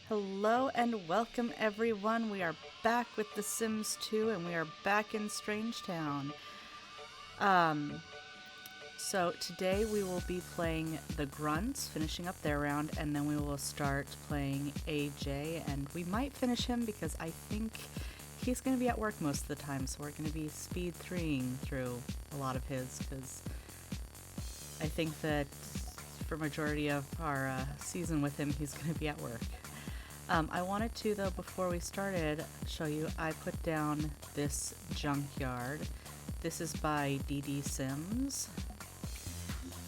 Hello and welcome everyone. We are back with The Sims 2 and we are back in Strangetown. Um, so today we will be playing the Grunts, finishing up their round, and then we will start playing AJ, and we might finish him because I think he's going to be at work most of the time, so we're going to be speed 3ing through a lot of his because I think that for majority of our season with him, he's going to be at work. I wanted to, though, before we started, show you I put down this junkyard. This is by DD Sims.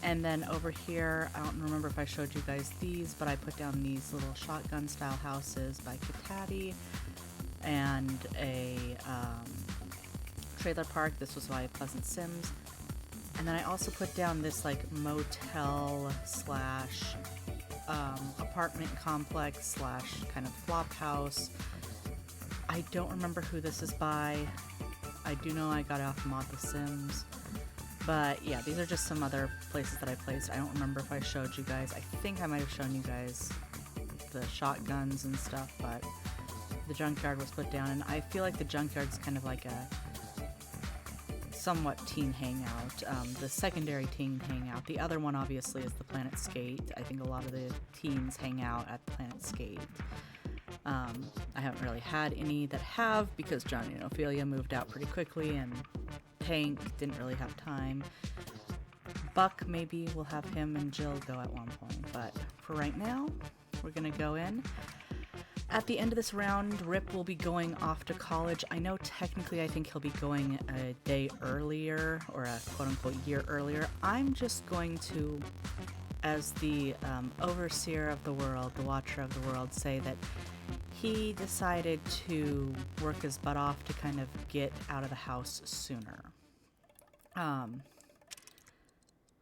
And then over here, I don't remember if I showed you guys these, but I put down these little shotgun-style houses by Katati and a trailer park. This was by Pleasant Sims. And then I also put down this like motel slash apartment complex slash kind of flop house. I don't remember who this is by. I do know I got it off Mod The Sims. But yeah, these are just some other places that I placed. I don't remember if I showed you guys. I think I might have shown you guys the shotguns and stuff, but the junkyard was put down, and I feel like the junkyard's kind of like a somewhat teen hangout. The secondary teen hangout. The other one obviously is the Planet Skate. I think a lot of the teens hang out at the Planet Skate. I haven't really had any that have because Johnny and Ophelia moved out pretty quickly and Hank didn't really have time. Buck, maybe we'll have him and Jill go at one point, but for right now, we're gonna go in. At the end of this round, Rip will be going off to college. I know technically I think he'll be going a day earlier, or a quote-unquote year earlier. I'm just going to, as the overseer of the world, the watcher of the world, say that he decided to work his butt off to kind of get out of the house sooner.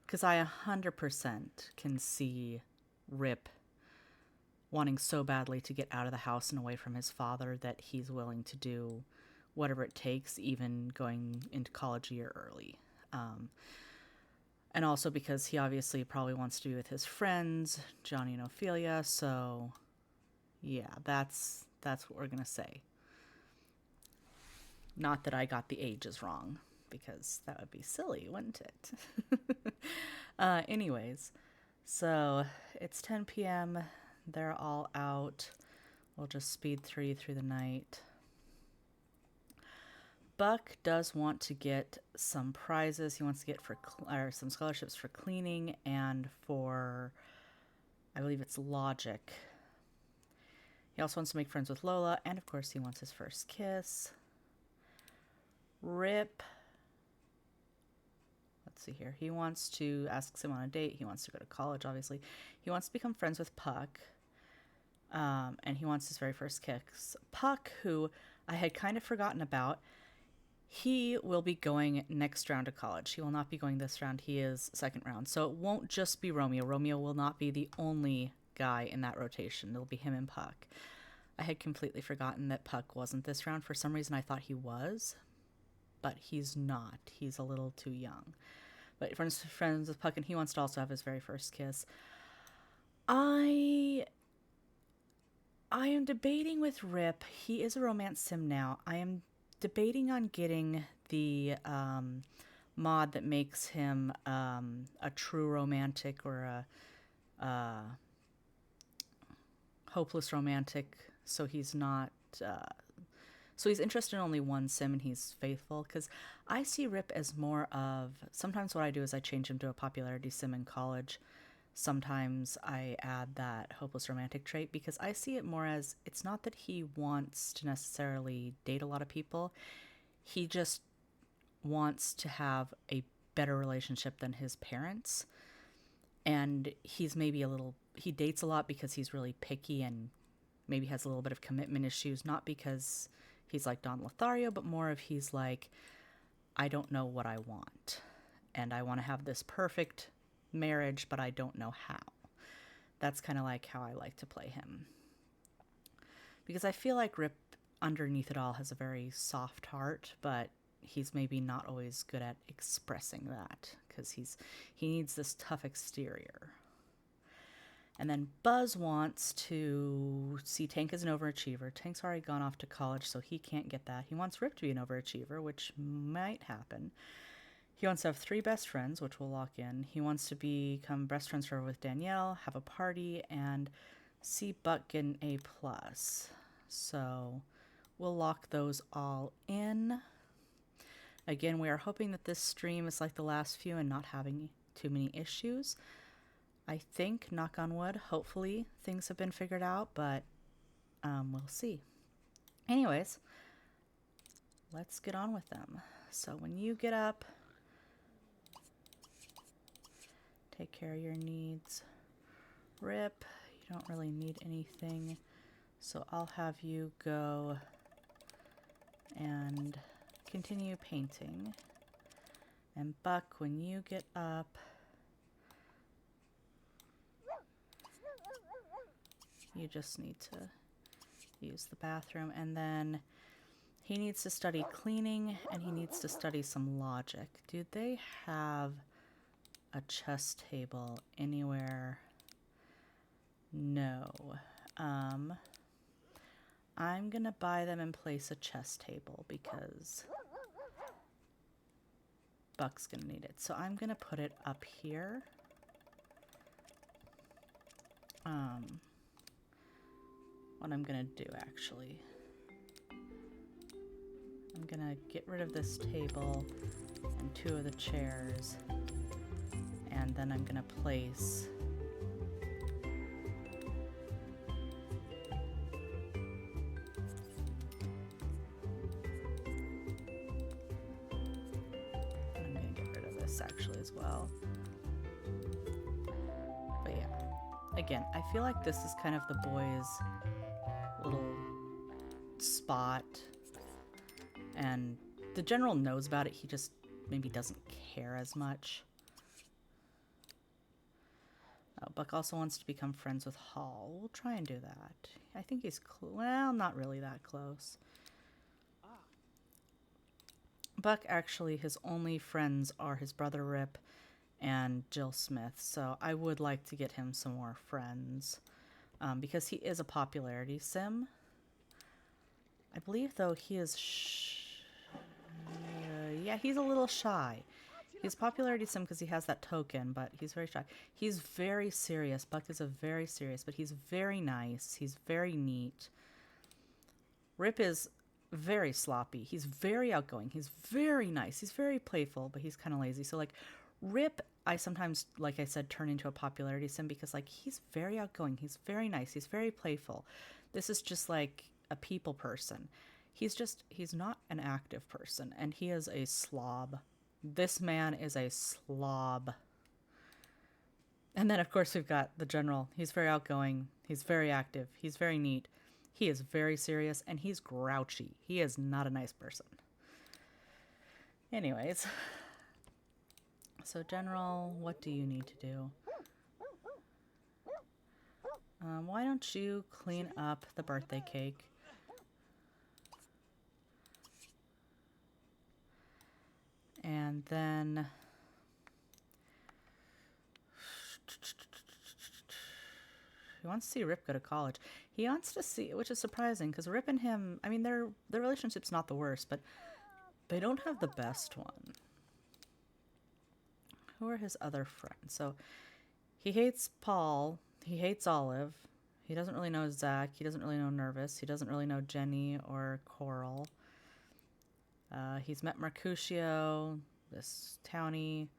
Because I 100% can see Rip wanting so badly to get out of the house and away from his father that he's willing to do whatever it takes, even going into college a year early. And also because he obviously probably wants to be with his friends, Johnny and Ophelia, so yeah, that's what we're gonna say. Not that I got the ages wrong, because that would be silly, wouldn't it? Anyways, so it's 10 p.m., they're all out. We'll just speed through the night. Buck does want to get some prizes. He wants to get some scholarships for cleaning and for, I believe it's logic. He also wants to make friends with Lola, and of course he wants his first kiss. Rip, let's see here. He wants to ask him on a date. He wants to go to college, obviously. He wants to become friends with Puck. And he wants his very first kiss. Puck, who I had kind of forgotten about, he will be going next round to college. He will not be going this round. He is second round. So it won't just be Romeo. Romeo will not be the only guy in that rotation. It'll be him and Puck. I had completely forgotten that Puck wasn't this round. For some reason, I thought he was, but he's not. He's a little too young. But friends with Puck, and he wants to also have his very first kiss. I am debating with Rip. He is a romance sim now. I am debating on getting the mod that makes him a true romantic or a hopeless romantic. So he's not. So he's interested in only one sim and he's faithful. Because I see Rip as more of. Sometimes what I do is I change him to a popularity sim in college. Sometimes I add that hopeless romantic trait because I see it more as it's not that he wants to necessarily date a lot of people. He just wants to have a better relationship than his parents. And he's maybe he dates a lot because he's really picky and maybe has a little bit of commitment issues, not because he's like Don Lothario, but more of he's like, I don't know what I want. And I want to have this perfect marriage, but I don't know how. That's kind of like how I like to play him. Because I feel like Rip, underneath it all, has a very soft heart, but he's maybe not always good at expressing that because he needs this tough exterior. And then Buzz wants to see Tank as an overachiever. Tank's already gone off to college, so he can't get that. He wants Rip to be an overachiever, which might happen. He wants to have 3 best friends, which we'll lock in. He wants to become best friends forever with Danielle, have a party, and see Buck get an A+. So we'll lock those all in. Again, we are hoping that this stream is like the last few and not having too many issues. I think, knock on wood, hopefully things have been figured out, but we'll see. Anyways, let's get on with them. So when you get up, take care of your needs. Rip, you don't really need anything, so I'll have you go and continue painting. And Buck, when you get up, you just need to use the bathroom, and then he needs to study cleaning and he needs to study some logic. Do they have a chess table anywhere? No. I'm gonna buy them and place a chess table because Buck's gonna need it. So I'm gonna put it up here. What I'm gonna do actually, I'm gonna get rid of this table and 2 of the chairs, and then I'm gonna place actually as well. But yeah, again, I feel like this is kind of the boys' little spot, and the general knows about it, he just maybe doesn't care as much. Oh, Buck also wants to become friends with Hall. We'll try and do that. I think he's well, not really that close. Buck, actually, his only friends are his brother Rip and Jill Smith, so I would like to get him some more friends, because he is a popularity sim. I believe, though, he is yeah, he's a little shy. He's a popularity sim because he has that token, but he's very shy. He's very serious. Buck is very serious, but he's very nice. He's very neat. Rip is very sloppy. He's very outgoing. He's very nice. He's very playful, but he's kind of lazy. So like Rip, I sometimes, like I said, turn into a popularity sim because like he's very outgoing. He's very nice. He's very playful. This is just like a people person. He's not an active person, and he is a slob. This man is a slob. And then of course we've got the general. He's very outgoing. He's very active. He's very neat. He is very serious, and he's grouchy. He is not a nice person. Anyways. So, General, what do you need to do? Why don't you clean up the birthday cake? And then he wants to see Rip go to college. He wants to see, which is surprising, because Rip and him, I mean, their relationship's not the worst, but they don't have the best one. Who are his other friends? So he hates Paul. He hates Olive. He doesn't really know Zach. He doesn't really know Nervous. He doesn't really know Jenny or Coral. He's met Mercutio, this Townie,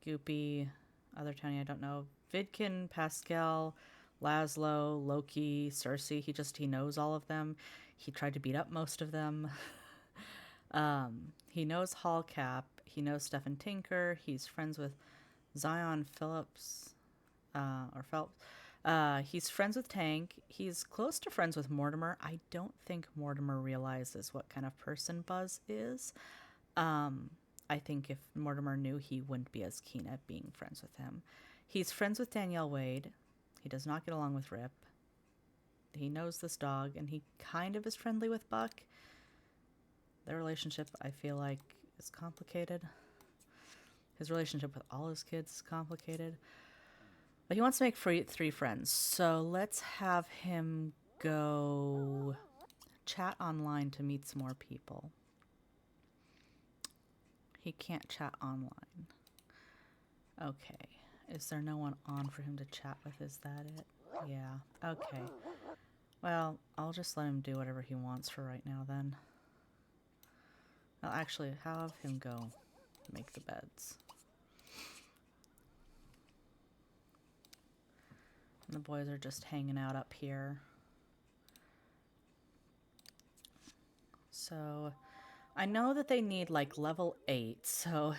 Goopy, other Townie I don't know, Vidkin, Pascal, Laszlo, Loki, Cersei. He knows all of them. He tried to beat up most of them. He knows Hallcap. He knows Stephen Tinker. He's friends with Zion Phillips, or Phelps. He's friends with Tank. He's close to friends with Mortimer. I don't think Mortimer realizes what kind of person Buzz is. I think if Mortimer knew, he wouldn't be as keen at being friends with him. He's friends with Danielle Wade. He does not get along with Rip. He knows this dog, and he kind of is friendly with Buck. Their relationship, I feel like, is complicated. His relationship with all his kids is complicated. But he wants to make 3 friends. So let's have him go chat online to meet some more people. He can't chat online. Okay. Is there no one on for him to chat with? Is that it? Yeah. Okay. Well, I'll just let him do whatever he wants for right now then. I'll actually have him go make the beds. And the boys are just hanging out up here. So I know that they need like level 8. So,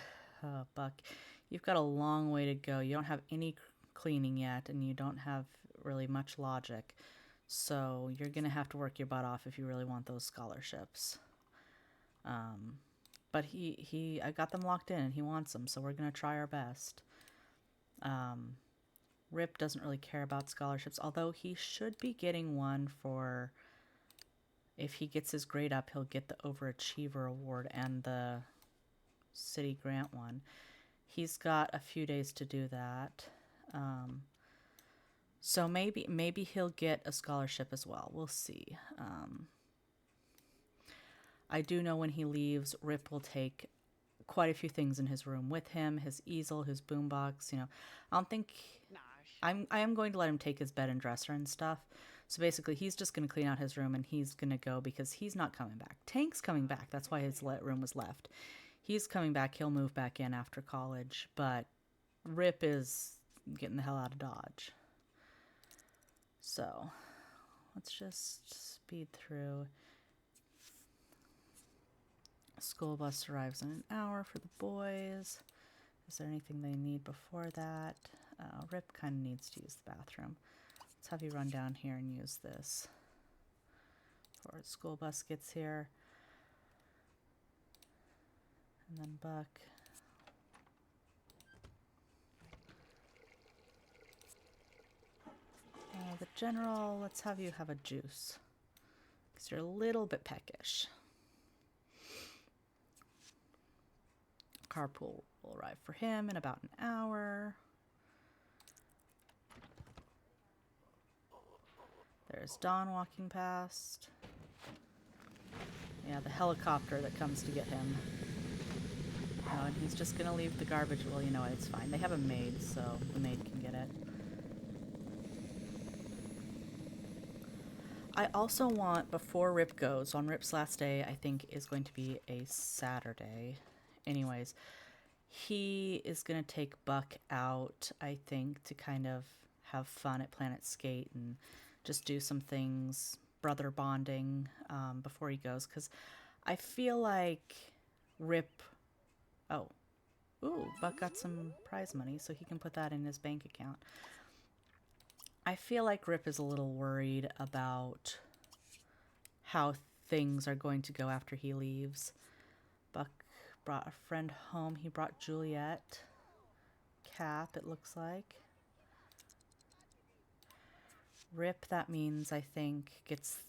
Buck, you've got a long way to go. You don't have any cleaning yet, and you don't have really much logic. So you're going to have to work your butt off if you really want those scholarships. But I got them locked in, and he wants them, so we're going to try our best. Rip doesn't really care about scholarships, although he should be getting one for... If he gets his grade up, he'll get the Overachiever Award and the City Grant one. He's got a few days to do that. So maybe he'll get a scholarship as well. We'll see. I do know when he leaves, Rip will take quite a few things in his room with him. His easel, his boombox, you know. I don't think... I am going to let him take his bed and dresser and stuff. So basically, he's just going to clean out his room, and he's going to go because he's not coming back. Tank's coming back. That's why his room was left. He's coming back. He'll move back in after college. But Rip is getting the hell out of Dodge. So let's just speed through. School bus arrives in an hour for the boys. Is there anything they need before that? Rip kind of needs to use the bathroom. Let's have you run down here and use this before the school bus gets here. And then Buck. The general, let's have you have a juice, because you're a little bit peckish. Carpool will arrive for him in about an hour. There's Don walking past. Yeah, the helicopter that comes to get him. Oh, and he's just gonna leave the garbage. Well, you know what, it's fine. They have a maid, so the maid can get it. I also want, before Rip goes, on Rip's last day, I think is going to be a Saturday. Anyways, he is going to take Buck out, I think, to kind of have fun at Planet Skate and just do some things, brother bonding, before he goes. Because I feel like Rip... Oh. Ooh, Buck got some prize money, so he can put that in his bank account. I feel like Rip is a little worried about how things are going to go after he leaves. Buck brought a friend home. He brought Juliet. Cap, it looks like. Rip, that means, I think, gets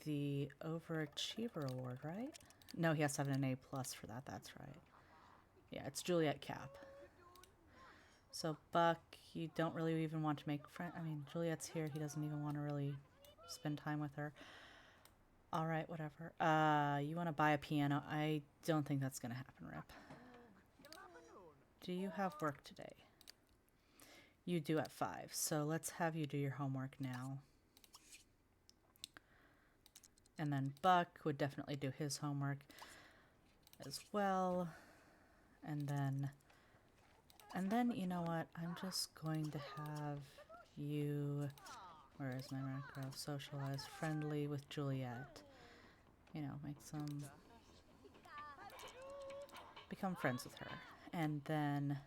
the Overachiever Award, right? No, he has to have an A+ for that. That's right. Yeah, it's Juliet Cap. So, Buck, you don't really even want to make friends. I mean, Juliet's here. He doesn't even want to really spend time with her. All right, whatever. You want to buy a piano? I don't think that's going to happen, Rip. Do you have work today? You do at 5. So let's have you do your homework now. And then Buck would definitely do his homework as well. And then, you know what? I'm just going to have you... Where is my macro? Socialize. Friendly with Juliet. You know, make some... Become friends with her. And then...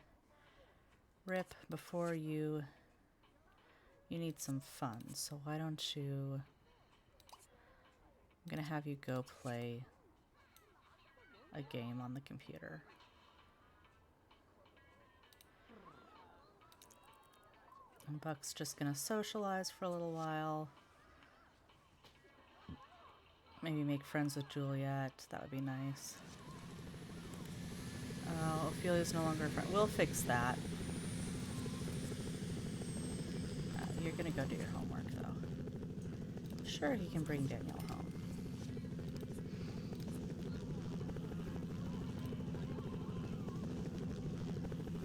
Rip, before you... You need some fun. So why don't you... I'm going to have you go play a game on the computer. And Buck's just gonna socialize for a little while. Maybe make friends with Juliet. That would be nice. Oh, Ophelia's no longer a friend. We'll fix that. you're gonna go do your homework, though. Sure, he can bring Danielle home.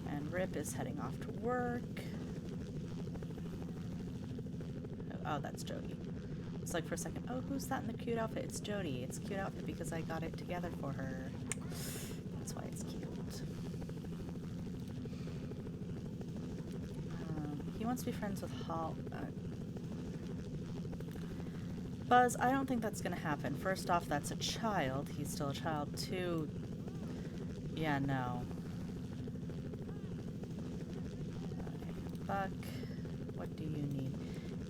And Rip is heading off to work. Oh, that's Jody. It's like for a second, oh, who's that in the cute outfit? It's Jody. It's a cute outfit because I got it together for her. That's why it's cute. He wants to be friends with Buzz, I don't think that's going to happen. First off, that's a child. He's still a child. Two, yeah, no. Okay, Buck, what do you need?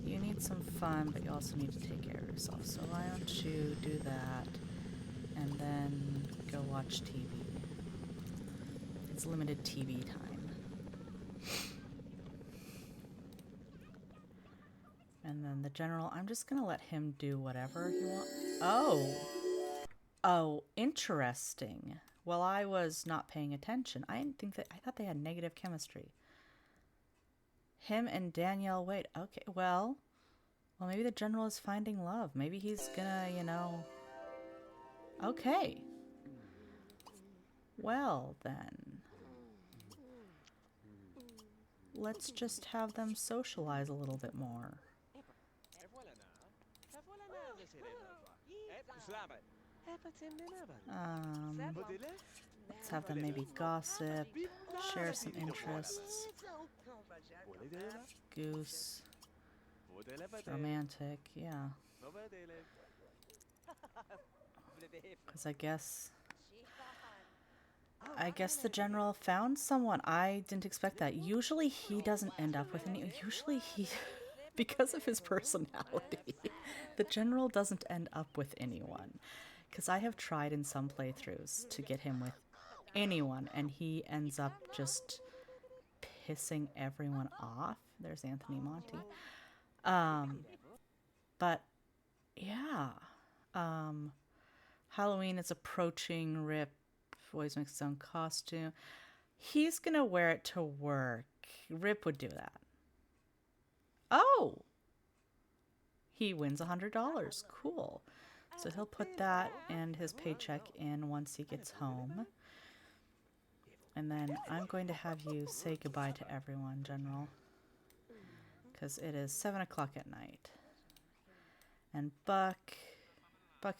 You need some fun, but you also need to take care of yourself. So why don't you do that and then go watch TV. It's limited TV time. And then the general, I'm just going to let him do whatever he wants. Oh. Oh, interesting. Well, I was not paying attention. I thought they had negative chemistry. Him and Danielle, wait, okay, well, maybe the general is finding love. Maybe he's gonna, you know, okay. Well, then. Let's just have them socialize a little bit more. Let's have them maybe gossip, share some interests. Goose. Romantic, yeah. Because I guess the general found someone. I didn't expect that. Usually he doesn't end up with any. Usually he, because of his personality, the general doesn't end up with anyone. Because I have tried in some playthroughs to get him with anyone, and he ends up just pissing everyone off. There's Anthony Monty. But yeah. Halloween is approaching. Rip always makes his own costume. He's gonna wear it to work. Rip would do that. Oh! He wins $100. Cool. So he'll put that and his paycheck in once he gets home. And then I'm going to have you say goodbye to everyone, General. Because it is 7 o'clock at night. And Buck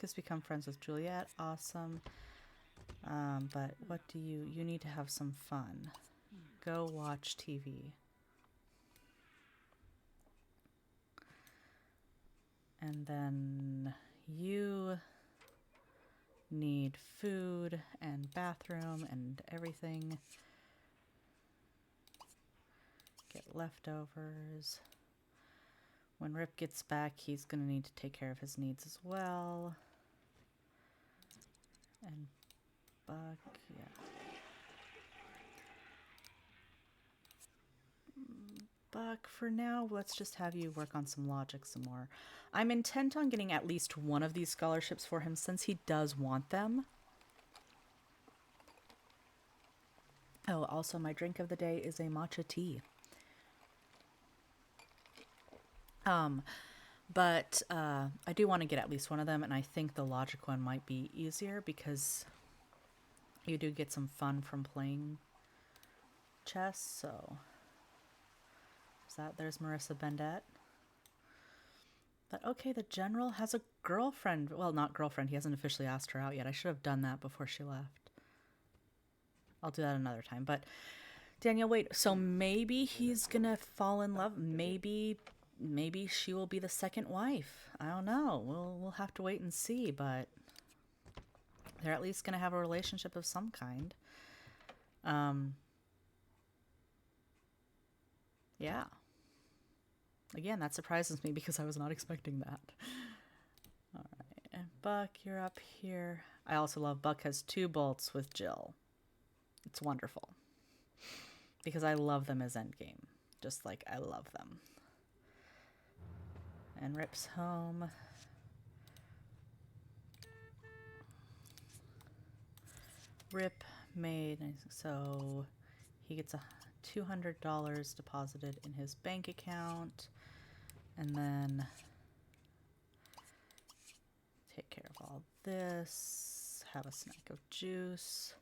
has become friends with Juliet. Awesome. But what do you need to have some fun. Go watch TV. And then you need food and bathroom and everything. Get leftovers. When Rip gets back, he's going to need to take care of his needs as well. And Buck, yeah. Buck, for now, let's just have you work on some logic some more. I'm intent on getting at least one of these scholarships for him since he does want them. Oh, also my drink of the day is a matcha tea. But I do want to get at least one of them, and I think the logic one might be easier because you do get some fun from playing chess, so... There's Marissa Bendette. But okay, the general has a girlfriend. Well, not girlfriend. He hasn't officially asked her out yet. I should have done that before she left. I'll do that another time. But Danielle, wait. So maybe he's gonna fall in love. Maybe she will be the second wife. I don't know. We'll have to wait and see. But they're at least gonna have a relationship of some kind. Yeah. Again, that surprises me because I was not expecting that. All right, and Buck, you're up here. I also love Buck has 2 bolts with Jill. It's wonderful. Because I love them as endgame. Just like I love them. And Rip's home. Rip made, so he gets $200 deposited in his bank account. And then take care of all this. Have a snack of juice.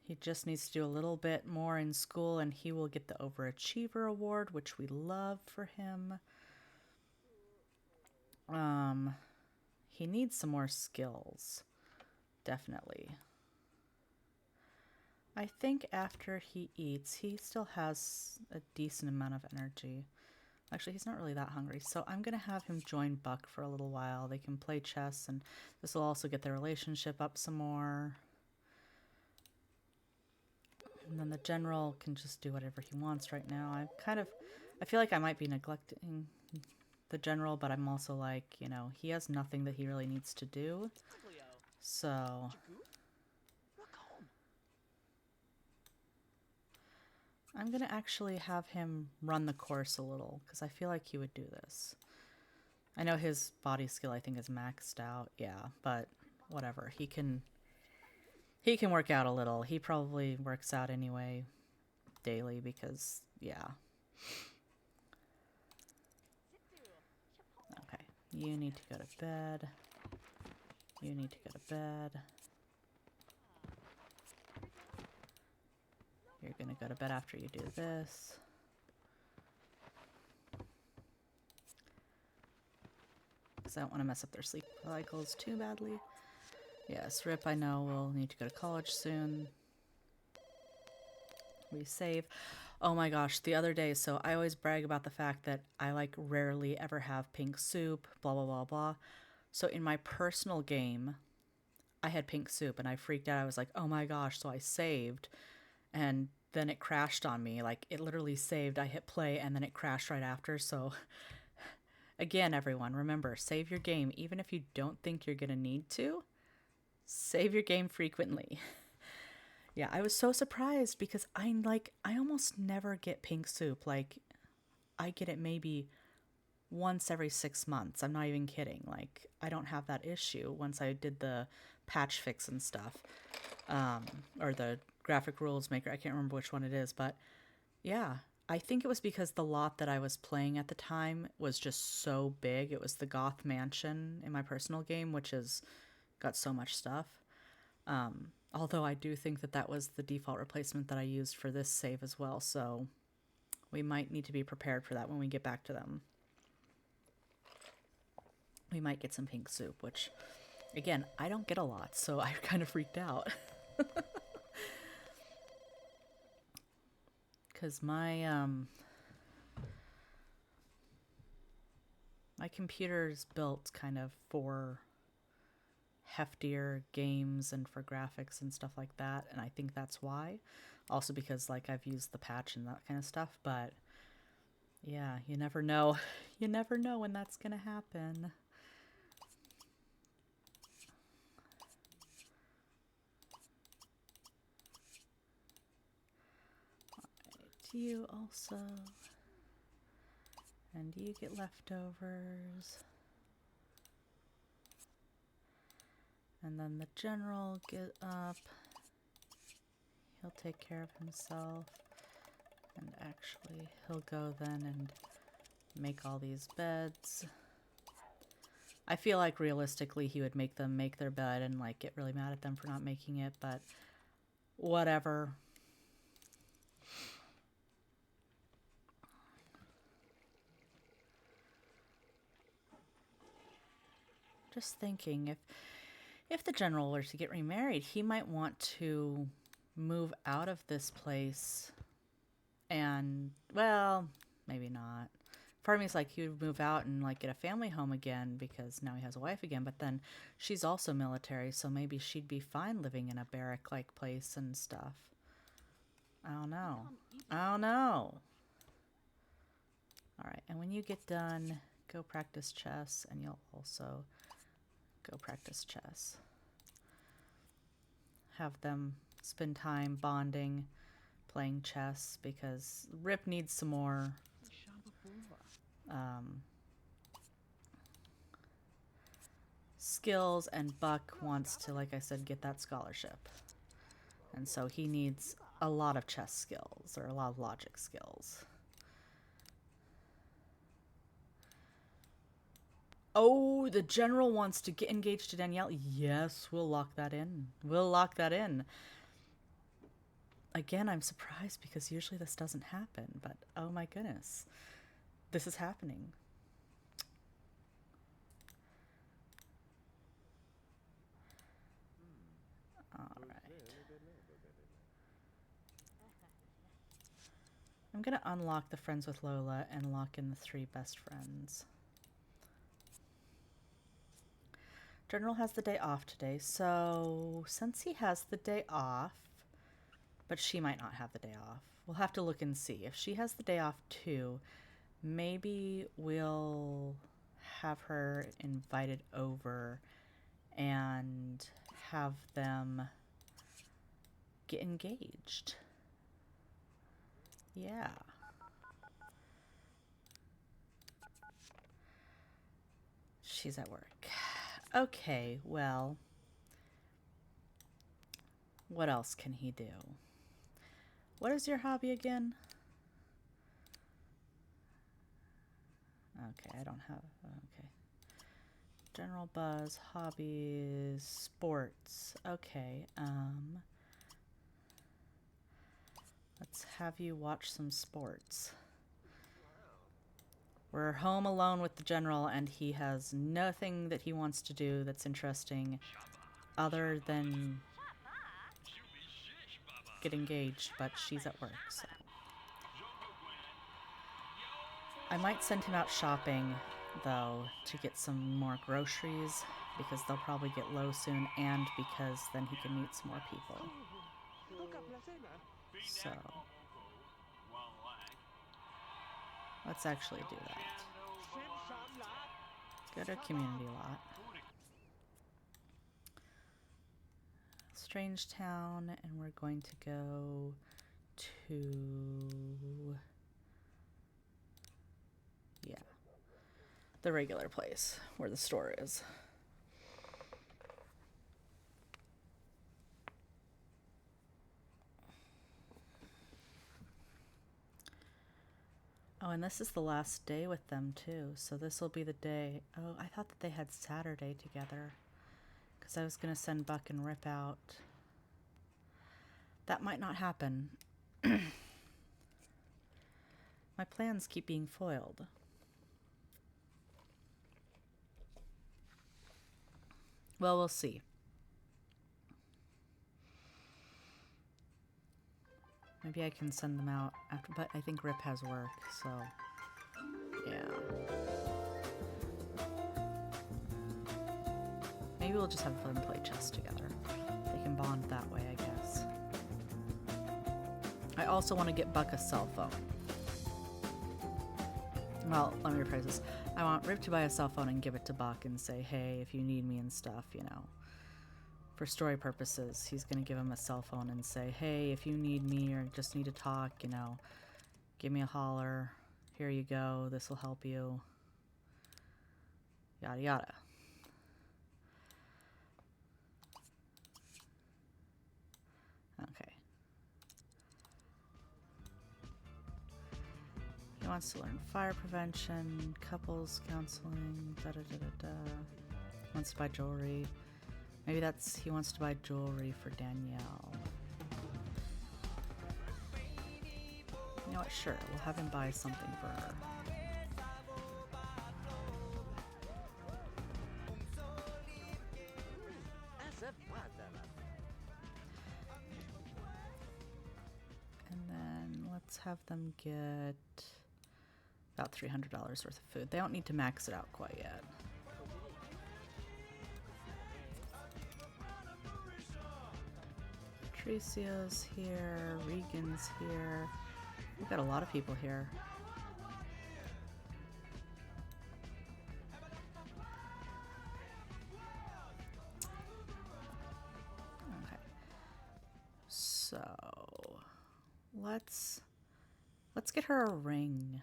He just needs to do a little bit more in school and he will get the Overachiever Award, which we love for him. He needs some more skills. Definitely. I think after he eats, he still has a decent amount of energy. Actually, he's not really that hungry, so I'm going to have him join Buck for a little while. They can play chess, and this will also get their relationship up some more. And then the general can just do whatever he wants right now. I feel like I might be neglecting the general, but I'm also like, you know, he has nothing that he really needs to do. So I'm going to actually have him run the course a little, because I feel like he would do this. I know his body skill, I think, is maxed out. Yeah, but whatever. He can work out a little. He probably works out anyway daily because, yeah. Okay, you need to go to bed. You need to go to bed. You're gonna go to bed after you do this. Because I don't want to mess up their sleep cycles too badly. Yes, Rip, I know, will need to go to college soon. We save. Oh my gosh, the other day, so I always brag about the fact that I like rarely ever have pink soup, blah, blah, blah, blah. So in my personal game, I had pink soup and I freaked out. I was like, oh my gosh, so I saved. And then it crashed on me. Like, it literally saved. I hit play and then it crashed right after. So again, everyone, remember, save your game. Even if you don't think you're going to need to, save your game frequently. Yeah, I was so surprised because I almost never get pink soup. Like, I get it maybe once every 6 months. I'm not even kidding. Like, I don't have that issue once I did the patch fix and stuff. Or the graphic rules maker. I can't remember which one it is, but yeah, I think it was because the lot that I was playing at the time was just so big. It was the Goth Mansion in my personal game, which has got so much stuff. Although I do think that that was the default replacement that I used for this save as well, so we might need to be prepared for that when we get back to them. We might get some pink soup, which, again, I don't get a lot, so I kind of freaked out. Because my computer's built kind of for heftier games and for graphics and stuff like that, and I think that's why. Also because, like, I've used the patch and that kind of stuff, but yeah, you never know. You never know when that's gonna happen. Alright, you also. And you get leftovers. And then the general get up. He'll take care of himself. And actually, he'll go then and make all these beds. I feel like realistically he would make them make their bed and like get really mad at them for not making it, but whatever. Just thinking, if the general were to get remarried, he might want to move out of this place and, well, maybe not. Part of me is like, he would move out and like get a family home again because now he has a wife again, but then she's also military, so maybe she'd be fine living in a barrack-like place and stuff. I don't know. I don't know. Alright, and when you get done, go practice chess, and you'll also go practice chess. Have them spend time bonding, playing chess, because Rip needs some more skills, and Buck wants to, like I said, get that scholarship. And so he needs a lot of chess skills or a lot of logic skills. Oh, the general wants to get engaged to Danielle. Yes, we'll lock that in. We'll lock that in. Again, I'm surprised because usually this doesn't happen, but oh my goodness, this is happening. All right. I'm going to unlock the friends with Lola and lock in the 3 best friends. General has the day off today, so since he has the day off, but she might not have the day off, we'll have to look and see. If she has the day off too, maybe we'll have her invited over and have them get engaged. Yeah. She's at work. Okay, well, what else can he do? What is your hobby again? Okay, I don't have, okay. General buzz, hobbies, sports. Okay, let's have you watch some sports. We're home alone with the general, and he has nothing that he wants to do that's interesting other than get engaged, but she's at work, so. I might send him out shopping, though, to get some more groceries, because they'll probably get low soon, and because then he can meet some more people. So, let's actually do that. Go to community lot. Strange Town, and we're going to go to, yeah, the regular place where the store is. Oh, and this is the last day with them too, so this will be the day. Oh, I thought that they had Saturday together, because I was going to send Buck and Rip out. That might not happen. My plans keep being foiled. Well, we'll see. Maybe I can send them out after, but I think Rip has work, so yeah. Maybe we'll just have them play chess together. They can bond that way, I guess. I also want to get Buck a cell phone. Well, let me rephrase this. I want Rip to buy a cell phone and give it to Buck and say, hey, if you need me and stuff, you know. For story purposes, he's going to give him a cell phone and say, hey, if you need me or just need to talk, you know, give me a holler. Here you go. This will help you. Yada, yada. Okay. He wants to learn fire prevention, couples counseling, da-da-da-da-da. Wants to buy jewelry. Maybe that's, he wants to buy jewelry for Danielle. You know what, sure, we'll have him buy something for her. And then let's have them get about $300 worth of food. They don't need to max it out quite yet. Patricio's here, Regan's here. We've got a lot of people here. Okay. So let's get her a ring.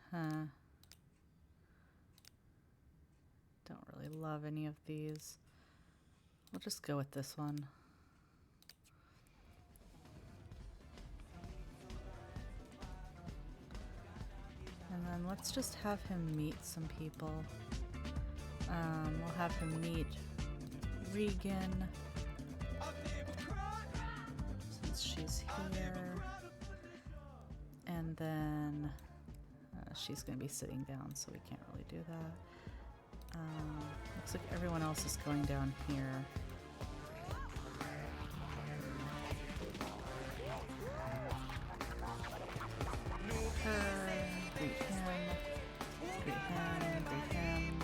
Huh. Don't really love any of these. We'll just go with this one. And then let's just have him meet some people. We'll have him meet Regan, since she's here. And then she's going to be sitting down, so we can't really do that. Looks like everyone else is going down here. Her, greet him, greet him, greet him.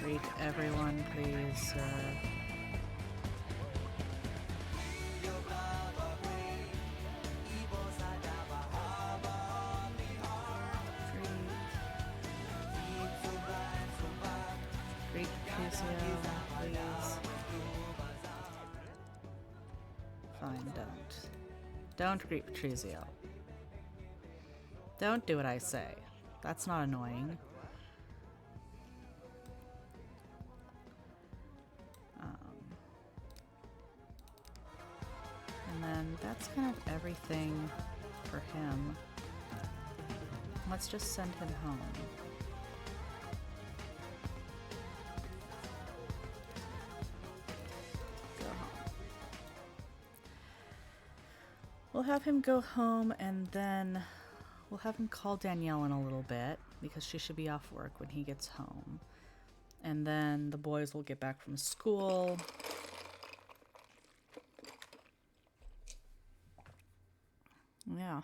Greet everyone, please, sir. Greet Patrizio, please. Fine, don't. Don't greet Patrizio. Don't do what I say. That's not annoying. And then that's kind of everything for him. Let's just send him home. Go home. We'll have him go home, and then we'll have him call Danielle in a little bit because she should be off work when he gets home. And then the boys will get back from school. Yeah.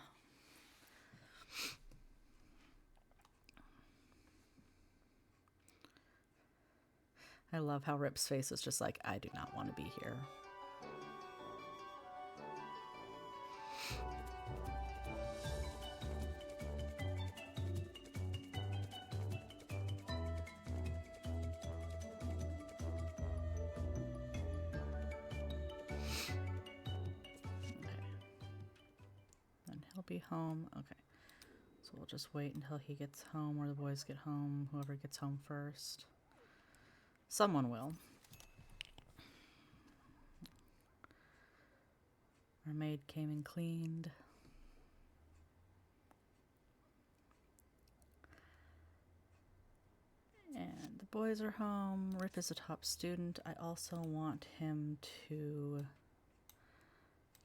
I love how Rip's face is just like, I do not want to be here. Be home. Okay, so we'll just wait until he gets home, or the boys get home, whoever gets home first. Someone will. Our maid came and cleaned. And the boys are home. Rip is a top student. I also want him to...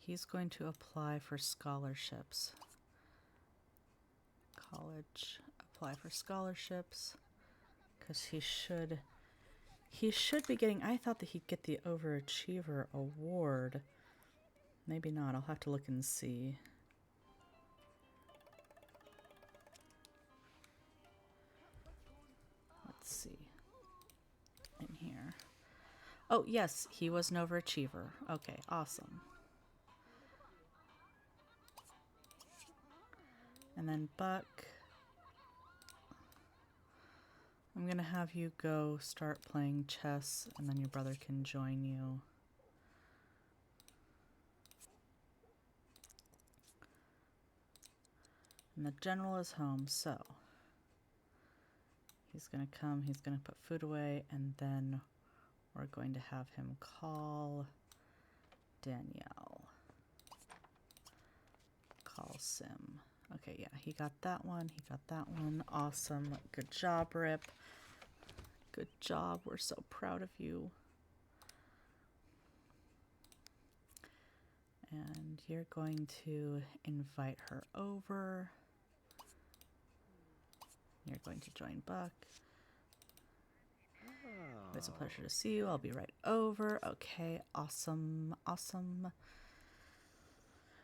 He's going to apply for scholarships. College, apply for scholarships, because he should be getting, I thought that he'd get the Overachiever Award. Maybe not, I'll have to look and see. Let's see. In here. Oh, yes, he was an overachiever. Okay, awesome. And then Buck, I'm gonna have you go start playing chess, and then your brother can join you. And the general is home, so he's gonna come, he's gonna put food away, and then we're going to have him call Danielle. Call Sim. Okay, yeah, he got that one. He got that one. Awesome. Good job, Rip. Good job. We're so proud of you. And you're going to invite her over. You're going to join Buck. It's a pleasure to see you. I'll be right over. Okay, awesome. Awesome.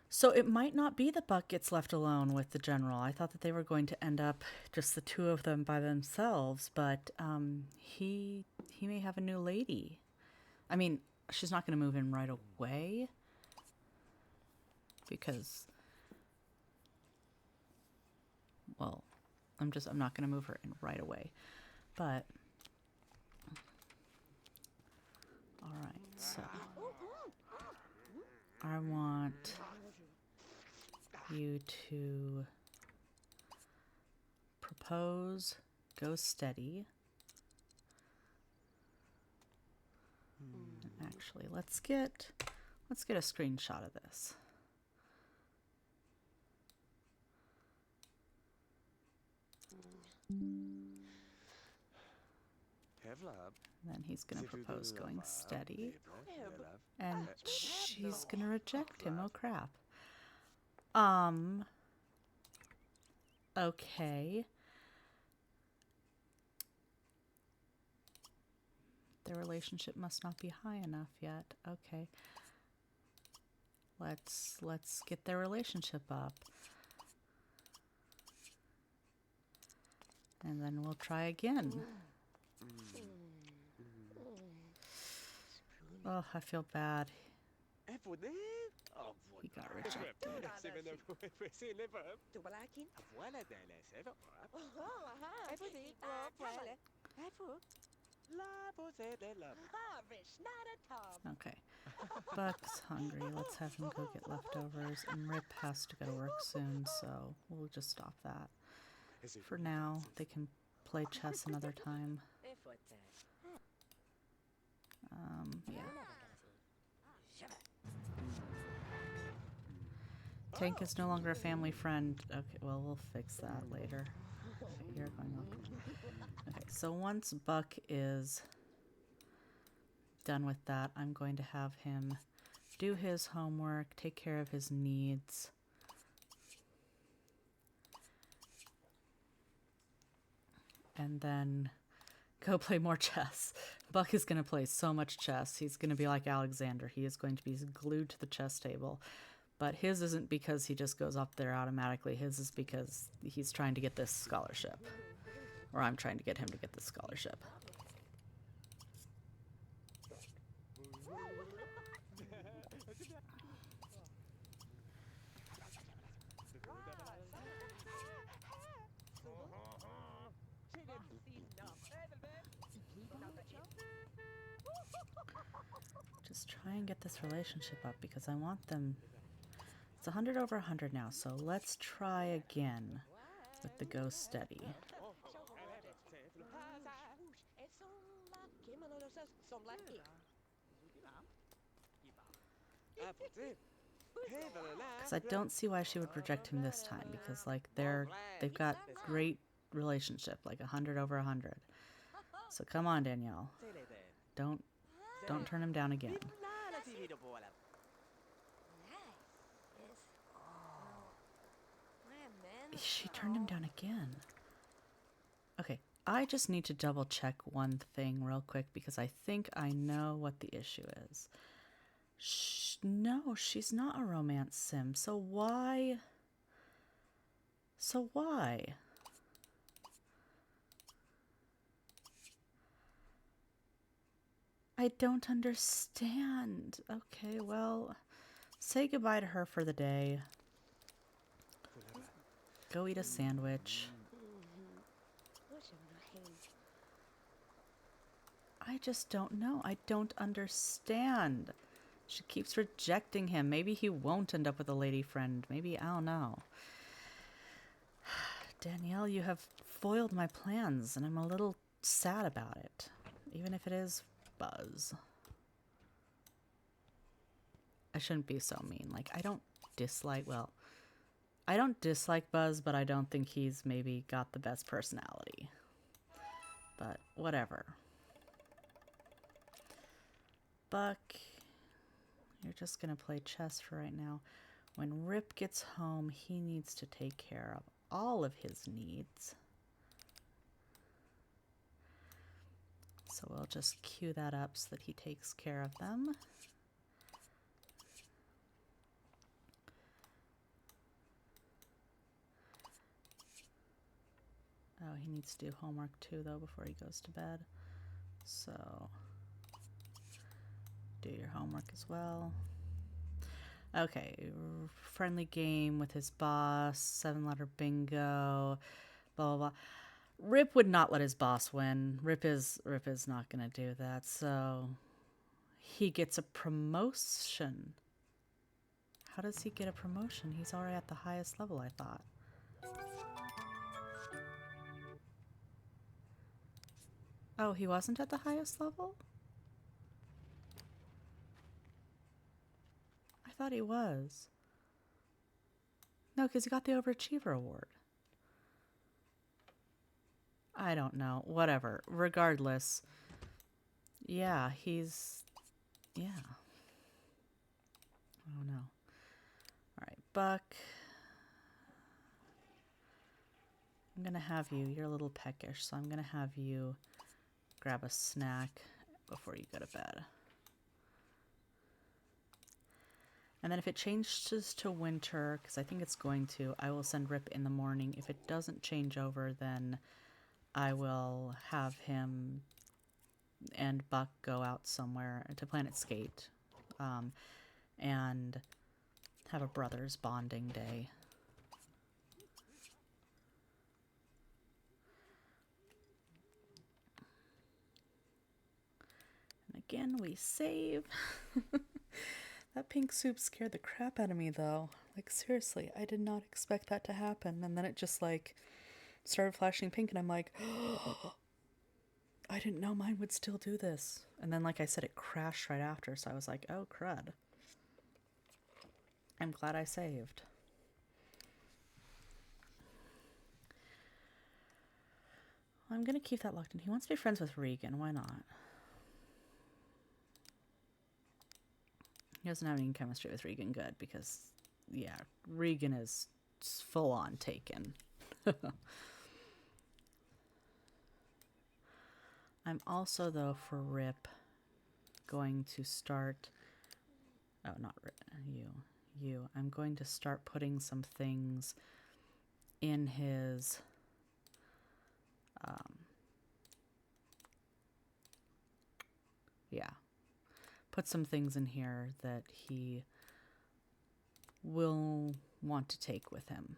So it might not be that Buck gets left alone with the general. I thought that they were going to end up just the two of them by themselves, but he may have a new lady. I mean, she's not going to move in right away because well, I'm not going to move her in right away. But, all right, so I want you to propose, go steady. And actually, let's get a screenshot of this. Then he's going to propose going steady. And she's going to reject him. Oh, crap. Okay. Their relationship must not be high enough yet. Okay. Let's get their relationship up. And then we'll try again. Oh, I feel bad. He got rejected. Okay. Buck's hungry. Let's have him go get leftovers. And Rip has to go to work soon, so we'll just stop that. For now, they can play chess another time. Yeah. Tank is no longer a family friend. Okay, well, we'll fix that later. Okay, you're going up. Okay, so once Buck is done with that, I'm going to have him do his homework, take care of his needs. And then go play more chess. Buck is going to play so much chess. He's going to be like Alexander. He is going to be glued to the chess table. But his isn't because he just goes up there automatically. His is because he's trying to get this scholarship. Or I'm trying to get him to get this scholarship. Just try and get this relationship up because I want them. It's 100 over 100 now, so let's try again with the go steady. Because I don't see why she would reject him this time, because like they've got great relationship, like 100 over 100. So come on, Danielle. Don't turn him down again. She turned him down again. Okay, I just need to double check one thing real quick because I think I know what the issue is. No, she's not a romance sim. So why? I don't understand. Okay, well, say goodbye to her for the day. Go eat a sandwich. I just don't know. I don't understand. She keeps rejecting him. Maybe he won't end up with a lady friend. Maybe, I don't know. Danielle, you have foiled my plans, and I'm a little sad about it. Even if it is Buzz. I shouldn't be so mean. Like, I don't dislike Buzz, but I don't think he's maybe got the best personality. But whatever. Buck, you're just gonna play chess for right now. When Rip gets home, he needs to take care of all of his needs. So we'll just cue that up so that he takes care of them. Oh, he needs to do homework too, though, before he goes to bed. So, do your homework as well. Okay, friendly game with his boss, 7-letter bingo, blah blah blah. Rip would not let his boss win. Rip is not gonna do that. So he gets a promotion. How does he get a promotion? He's already at the highest level, I thought. Oh, he wasn't at the highest level? I thought he was. No, because he got the Overachiever Award. I don't know. Whatever. Regardless. Yeah, he's... Yeah. I don't know. Alright, Buck. I'm gonna have you... You're a little peckish, so I'm gonna have you grab a snack before you go to bed. And then if it changes to winter, because I think it's going to, I will send Rip in the morning. If it doesn't change over, then I will have him and Buck go out somewhere to Planet Skate and have a brothers bonding day. And again, we save. That pink soup scared the crap out of me, though. Like, seriously, I did not expect that to happen. And then it just, like, started flashing pink, and I'm like, oh, I didn't know mine would still do this. And then, like I said, it crashed right after, so I was like, oh, crud. I'm glad I saved. Well, I'm going to keep that locked in. He wants to be friends with Regan. Why not? He doesn't have any chemistry with Regan. Good, because, yeah, Regan is full-on taken. I'm also, though, for Rip, going to start... Oh, not Rip. You. I'm going to start putting some things in his... yeah. Put some things in here that he will want to take with him.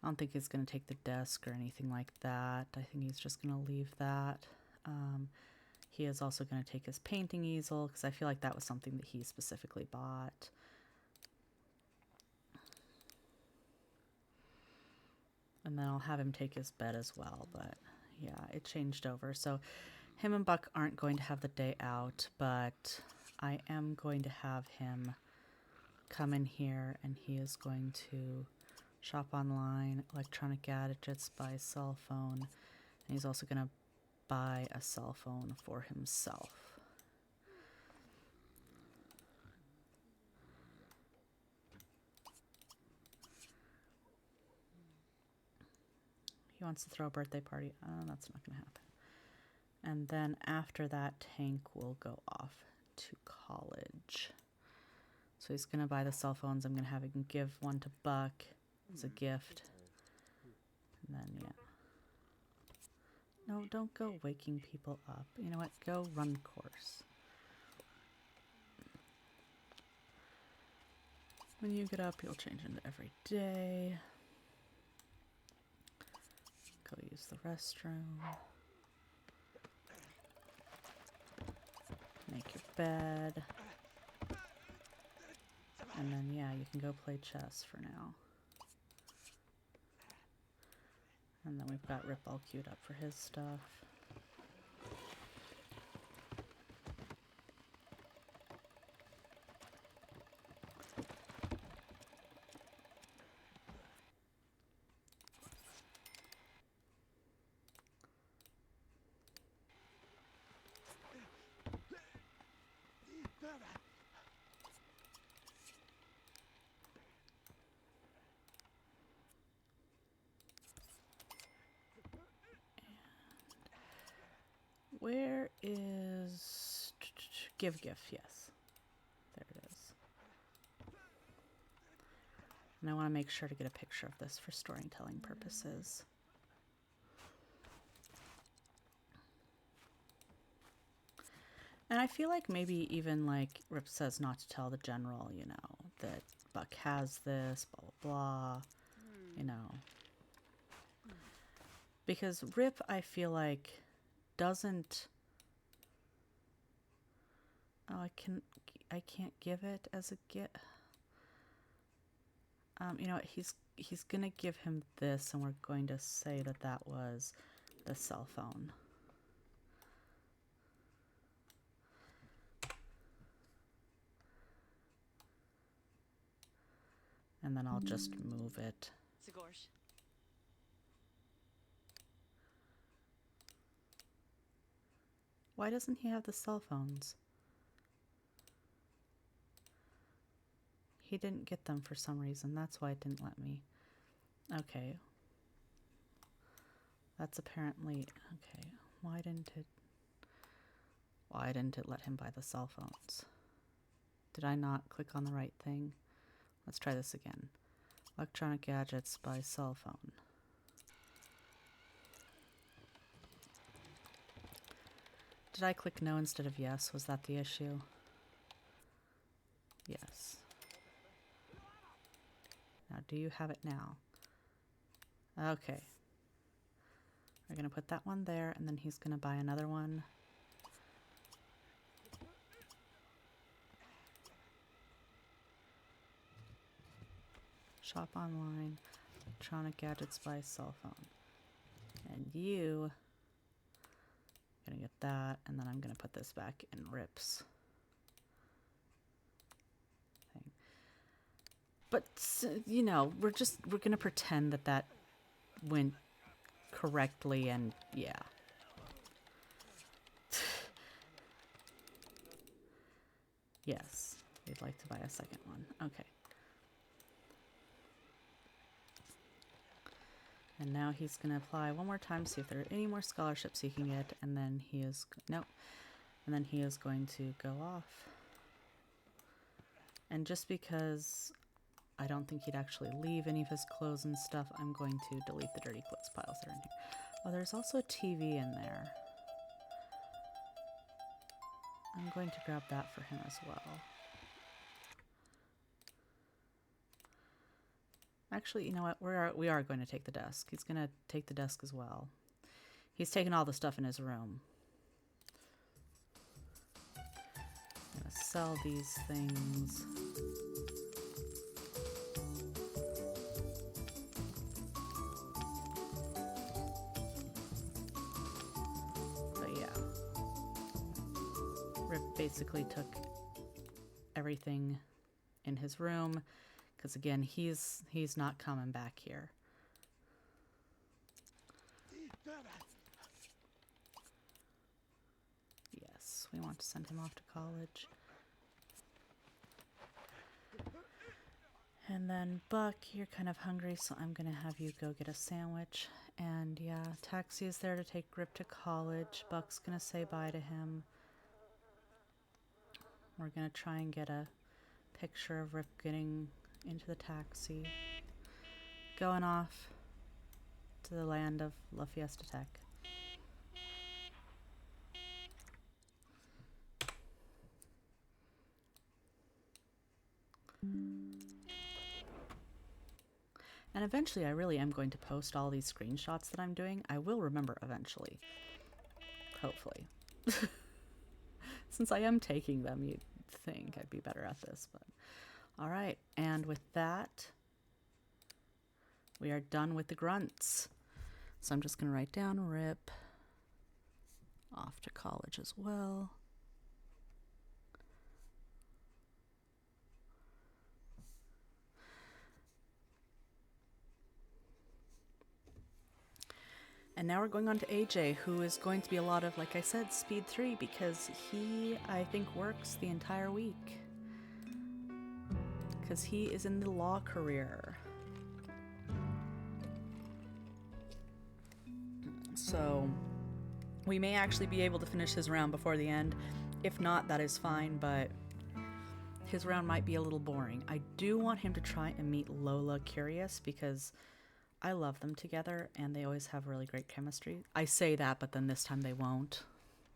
I don't think he's going to take the desk or anything like that. I think he's just going to leave that. He is also going to take his painting easel, because I feel like that was something that he specifically bought. And then I'll have him take his bed as well, but yeah, it changed over. So him and Buck aren't going to have the day out, but I am going to have him come in here, and he is going to shop online, electronic gadgets, buy a cell phone, and he's also going to buy a cell phone for himself. He wants to throw a birthday party. That's not going to happen. And then after that, Tank will go off to college. So he's going to buy the cell phones. I'm going to have him give one to Buck as a gift. And then, yeah. No, don't go waking people up. You know what? Go run course. When you get up, you'll change into every day. Go use the restroom. Make your bed. And then, yeah, you can go play chess for now. And then we've got Rip all queued up for his stuff. Where is... Give gift, yes. There it is. And I want to make sure to get a picture of this for storytelling purposes. And I feel like maybe even like Rip says not to tell the general, you know, that Buck has this, blah, blah, blah, you know. Because Rip, I feel like, doesn't... Oh, I can't give it as a gift. You know what, he's gonna give him this, and we're going to say that that was the cell phone. And then I'll just move it. Why doesn't he have the cell phones? He didn't get them for some reason. That's why it didn't let me. Okay. That's apparently... Okay. Why didn't it let him buy the cell phones? Did I not click on the right thing? Let's try this again. Electronic gadgets by cell phone. Did I click no instead of yes? Was that the issue? Yes. Now, do you have it now? Okay. We're going to put that one there, and then he's going to buy another one. Shop online. Electronic gadgets by cell phone. And you... Gonna get that, and then I'm gonna put this back in Rip's thing. But you know, we're gonna pretend that that went correctly, and yeah. Yes, we'd like to buy a second one. Okay. And now he's going to apply one more time, see if there are any more scholarships he can get, and then he is... Nope. And then he is going to go off. And just because I don't think he'd actually leave any of his clothes and stuff, I'm going to delete the dirty clothes piles that are in here. Oh, there's also a TV in there. I'm going to grab that for him as well. Actually, you know what? We are going to take the desk. He's going to take the desk as well. He's taken all the stuff in his room. I'm going to sell these things. But yeah. Rip basically took everything in his room. Because again, he's not coming back here. Yes, we want to send him off to college. And then Buck, you're kind of hungry, so I'm going to have you go get a sandwich. And yeah, Taxi is there to take Rip to college. Buck's going to say bye to him. We're going to try and get a picture of Rip getting into the taxi, going off to the land of La Fiesta Tech. And eventually I really am going to post all these screenshots that I'm doing. I will remember eventually. Hopefully. Since I am taking them, you'd think I'd be better at this, but... Alright, and with that, we are done with the grunts. So I'm just going to write down Rip off to college as well. And now we're going on to AJ, who is going to be a lot of, like I said, speed 3, because he, I think, works the entire week. Because he is in the law career. So we may actually be able to finish his round before the end. If not, that is fine, but his round might be a little boring. I do want him to try and meet Lola Curious, because I love them together and they always have really great chemistry. I say that, but then this time they won't.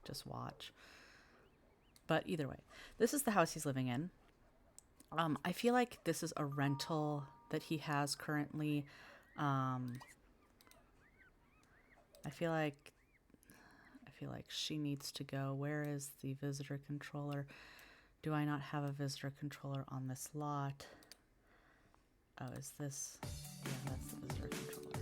Just watch. But either way, this is the house he's living in. I feel like this is a rental that he has currently. I feel like she needs to go. Where is the visitor controller? Do I not have a visitor controller on this lot? Oh, is this? Yeah, that's the visitor controller.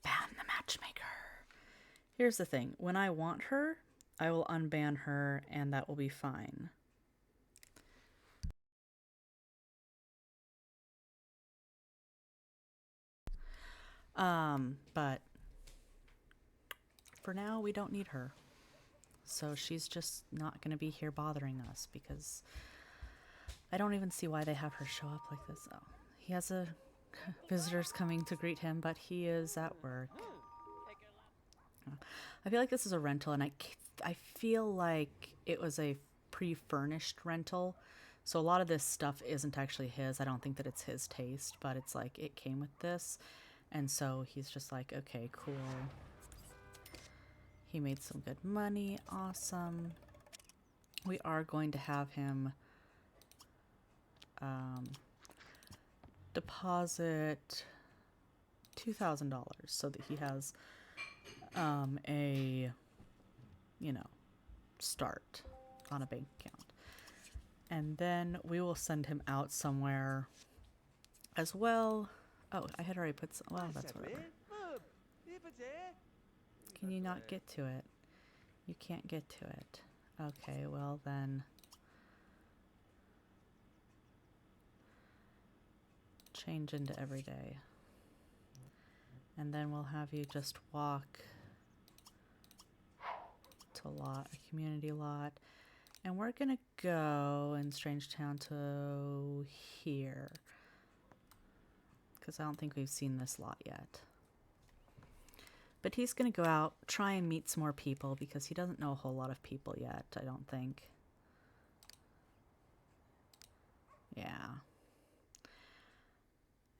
Ban the matchmaker. Here's the thing. When I want her, I will unban her and that will be fine. But for now, we don't need her. So she's just not going to be here bothering us because I don't even see why they have her show up like this. Oh, he has visitors coming to greet him, but he is at work. I feel like this is a rental, and I feel like it was a pre-furnished rental. So a lot of this stuff isn't actually his. I don't think that it's his taste, but it's like it came with this. And so he's just like, okay, cool. He made some good money. Awesome. We are going to have him deposit $2,000 so that he has a, you know, start on a bank account. And then we will send him out somewhere as well. Oh, I had already put some, well, that's whatever. Can you not get to it? You can't get to it. Okay, well then. Change into everyday. And then we'll have you just walk to a community lot. And we're gonna go in Strangetown to here. Because I don't think we've seen this lot yet. But he's gonna go out, try and meet some more people because he doesn't know a whole lot of people yet, I don't think. Yeah.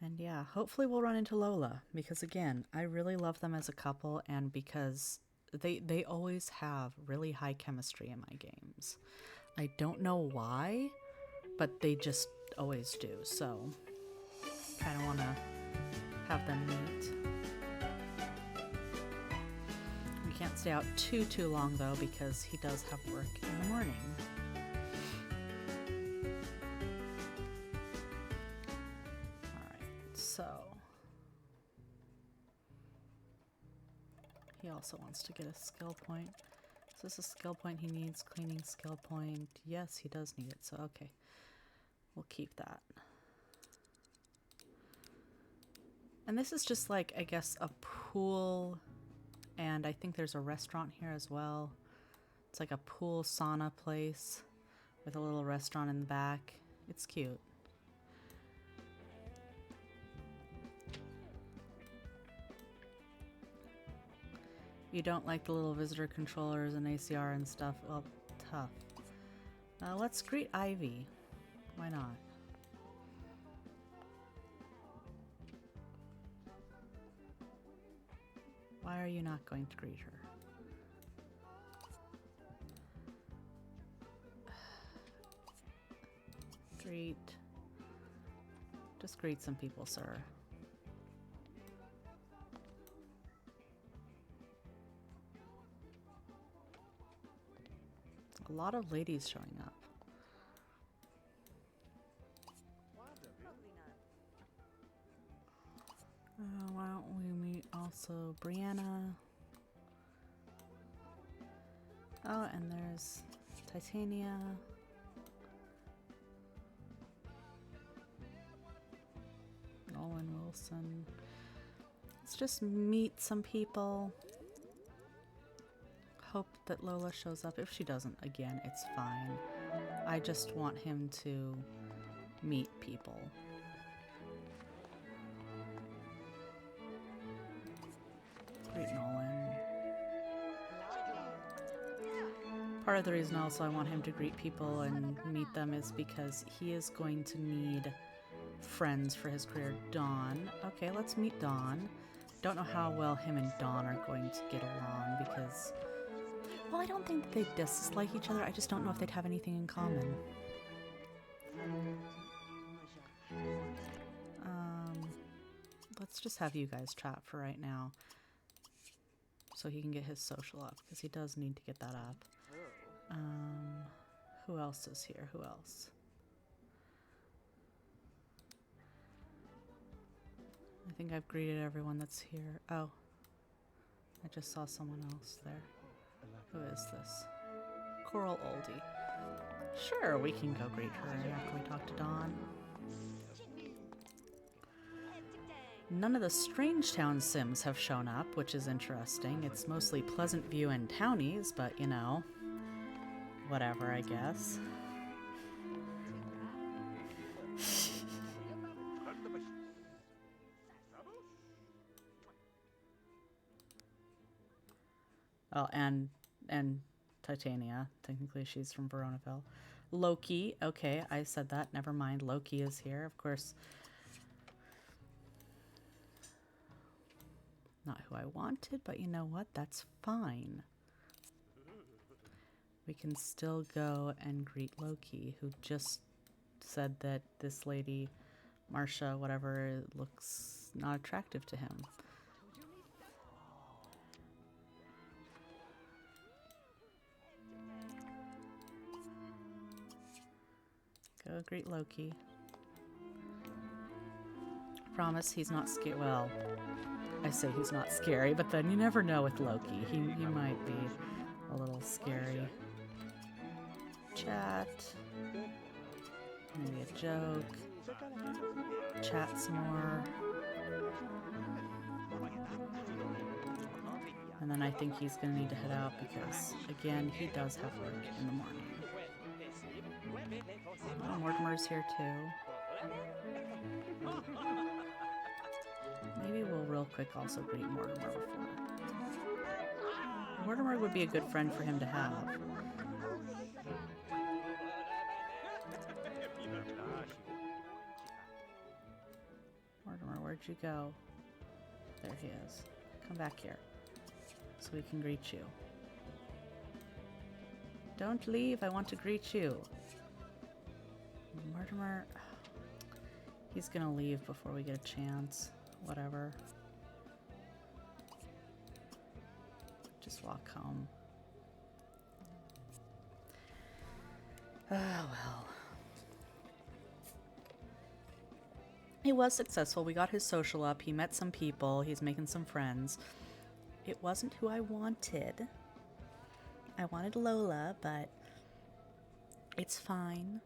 And yeah, hopefully we'll run into Lola because again, I really love them as a couple and because they always have really high chemistry in my games. I don't know why, but they just always do. So, kind of want to have them meet. We can't stay out too long though because he does have work in the morning. So, he also wants to get a skill point. Is this a skill point he needs? Cleaning skill point. Yes, he does need it, so okay. We'll keep that. And this is just like, I guess, a pool, and I think there's a restaurant here as well. It's like a pool sauna place with a little restaurant in the back. It's cute. You don't like the little visitor controllers and ACR and stuff? Well, tough. Let's greet Ivy. Why not? Why are you not going to greet her? Greet. Just greet some people, sir. A lot of ladies showing up. Why don't we meet also Brianna? Oh, and there's Titania. Nolan Wilson. Let's just meet some people. Hope that Lola shows up. If she doesn't, again, it's fine. I just want him to meet people. Great, Nolan. Part of the reason also I want him to greet people and meet them is because he is going to need friends for his career. Dawn. Okay, let's meet Dawn. Don't know how well him and Dawn are going to get along because, well, I don't think that they dislike each other. I just don't know if they'd have anything in common. Let's just have you guys chat for right now so he can get his social up because he does need to get that up. Who else is here? Who else? I think I've greeted everyone that's here. Oh, I just saw someone else there. Who is this? Coral Oldie. Sure, we can go greet her after we talk to Dawn. None of the Strangetown Sims have shown up, which is interesting. It's mostly Pleasant View and Townies, but you know, whatever, I guess. Oh, and Titania. Technically, she's from Veronaville. Loki. Okay, I said that. Never mind. Loki is here, of course. Not who I wanted, but you know what? That's fine. We can still go and greet Loki, who just said that this lady, Marcia, whatever, looks not attractive to him. Go greet Loki. Promise he's not scary. Well, I say he's not scary, but then you never know with Loki. He might be a little scary. Chat. Maybe a joke. Chat some more. And then I think he's going to need to head out because, again, he does have work in the morning. Oh, Mortimer's here too. Maybe we'll real quick also greet Mortimer before. Mortimer would be a good friend for him to have. Mortimer, where'd you go? There he is. Come back here so we can greet you. Don't leave, I want to greet you. Mortimer, he's gonna leave before we get a chance. Whatever. Just walk home. Oh well. He was successful. We got his social up. He met some people. He's making some friends. It wasn't who I wanted. I wanted Lola, but it's fine.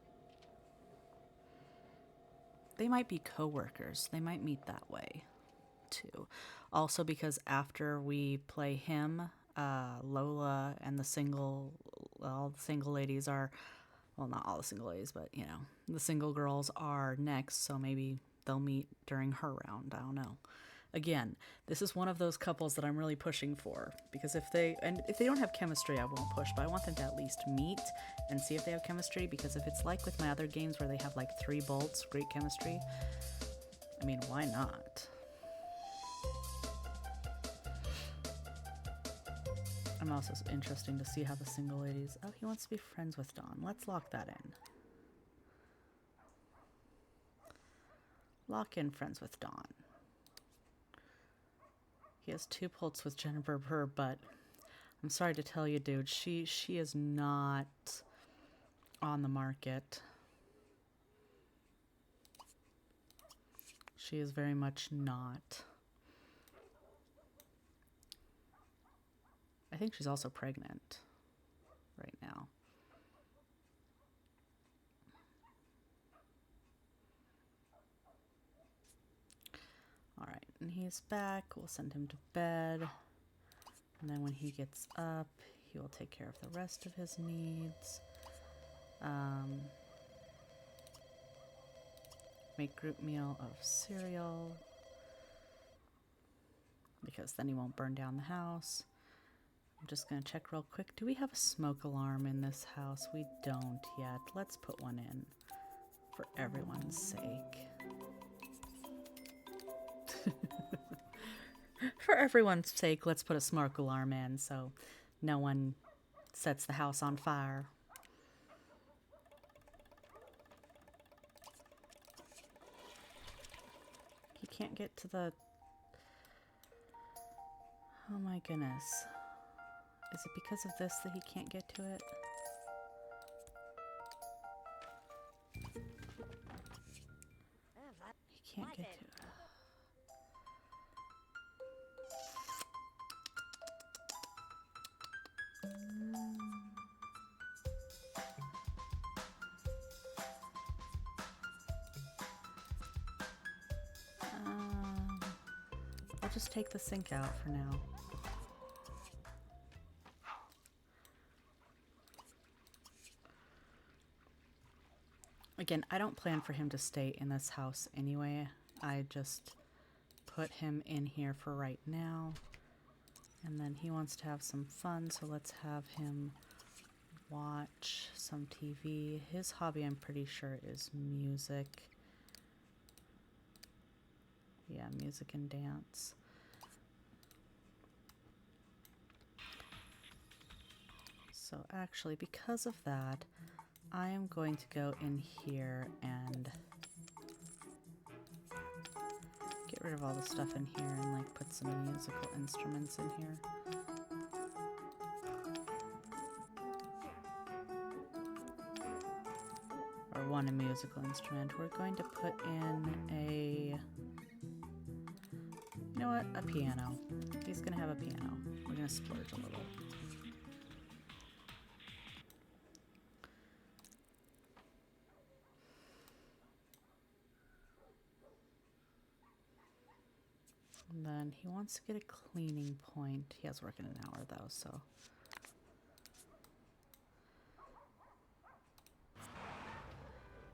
They might be co-workers. They might meet that way, too. Also because after we play him, Lola and all the single ladies are, well, not all the single ladies, but, you know, the single girls are next, so maybe they'll meet during her round. I don't know. Again, this is one of those couples that I'm really pushing for, because if they don't have chemistry, I won't push, but I want them to at least meet and see if they have chemistry, because if it's like with my other games where they have like 3 bolts, great chemistry, I mean, why not? I'm also interesting to see how the single ladies... Oh, he wants to be friends with Dawn. Let's lock that in. Lock in friends with Dawn. He has 2 bolts with Jennifer, but I'm sorry to tell you, dude, she is not on the market. She is very much not. I think she's also pregnant right now. All right, and he's back. We'll send him to bed. And then when he gets up, he will take care of the rest of his needs. Make group meal of cereal, because then he won't burn down the house. I'm just going to check real quick. Do we have a smoke alarm in this house? We don't yet. Let's put one in for everyone's sake. For everyone's sake, let's put a smoke alarm in so no one sets the house on fire. He can't get to the... Oh my goodness. Is it because of this that he can't get to it? He can't get to it. I'll just take the sink out for now. Again, I don't plan for him to stay in this house anyway. I just put him in here for right now. And then he wants to have some fun, so let's have him watch some TV. His hobby, I'm pretty sure, is music. Yeah, music and dance. So actually, because of that, I am going to go in here and get rid of all the stuff in here and like put some musical instruments in here. Or one musical instrument. We're going to put in a... You know what? A piano. He's gonna have a piano. We're gonna splurge a little. And then he wants to get a cleaning point. He has work in an hour though, so.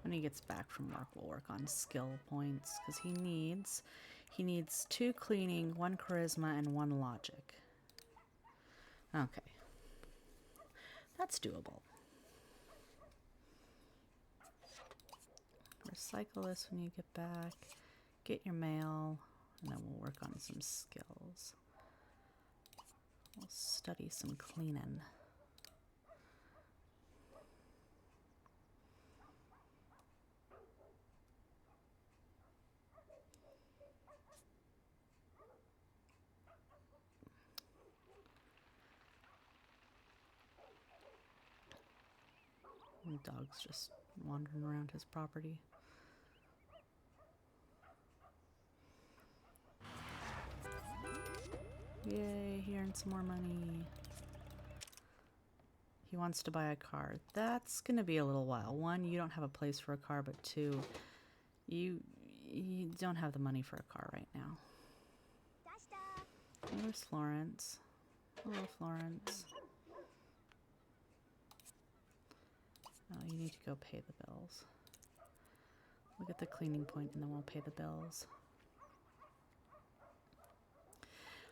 When he gets back from work, we'll work on skill points because he needs 2 cleaning, 1 charisma, and 1 logic. Okay. That's doable. Recycle this when you get back. Get your mail, and then we'll work on some skills. We'll study some cleaning. The dog's just wandering around his property. Yay, he earned some more money. He wants to buy a car. That's gonna be a little while. 1, you don't have a place for a car, but 2, you don't have the money for a car right now. There's Florence. Hello, Florence. Oh, you need to go pay the bills. We'll get the cleaning point and then we'll pay the bills.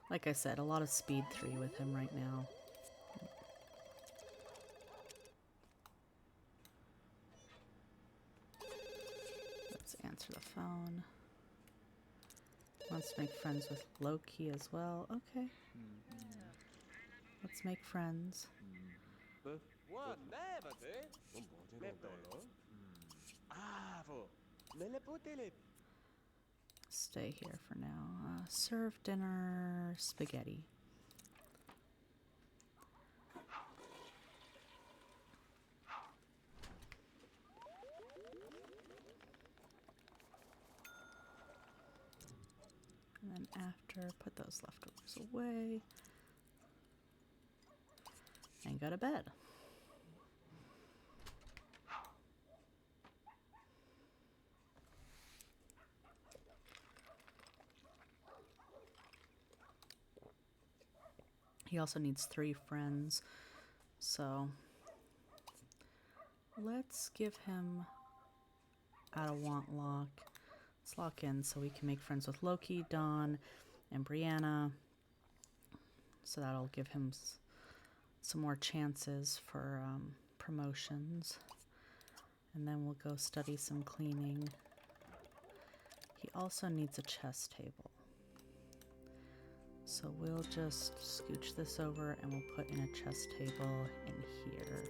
Like I said, a lot of speed 3 with him right now. Let's answer the phone. Wants to make friends with Loki as well. Okay. Let's make friends. Stay here for now. Serve dinner spaghetti. And then after, put those leftovers away. And go to bed. He also needs 3 friends, so let's give him out of want lock. Let's lock in so we can make friends with Loki, Dawn, and Brianna. So that'll give him some more chances for promotions. And then we'll go study some cleaning. He also needs a chess table. So we'll just scooch this over and we'll put in a chest table in here.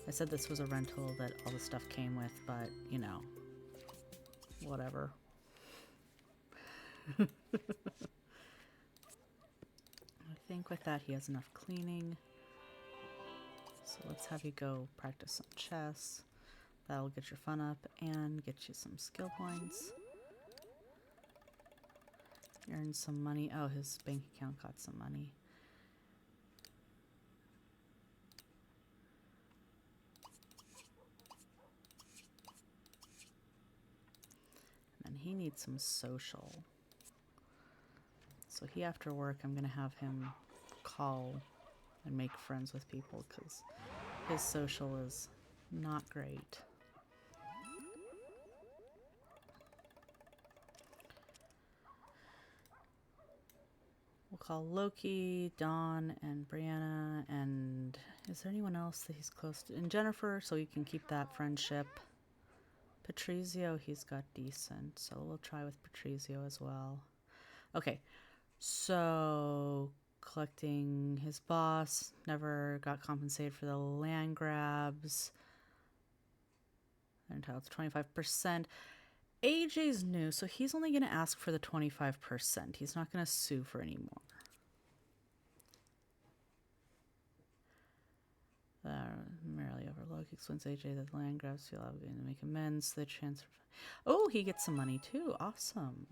I said this was a rental that all the stuff came with, but you know, whatever. I think with that he has enough cleaning. So let's have you go practice some chess. That'll get your fun up and get you some skill points. Earn some money. Oh, his bank account got some money. And he needs some social. So he, after work, I'm going to have him call and make friends with people because his social is not great. We'll call Loki, Dawn, and Brianna, and is there anyone else that he's close to? And Jennifer, so you can keep that friendship. Patrizio, he's got decent, so we'll try with Patrizio as well. Okay, so collecting his boss, never got compensated for the land grabs. They're entitled to 25%. AJ's new, so he's only going to ask for the 25%. He's not going to sue for any more. Merrily overlook explains AJ that the land grabs feel obligated to make amends. They transfer. Oh, he gets some money too. Awesome.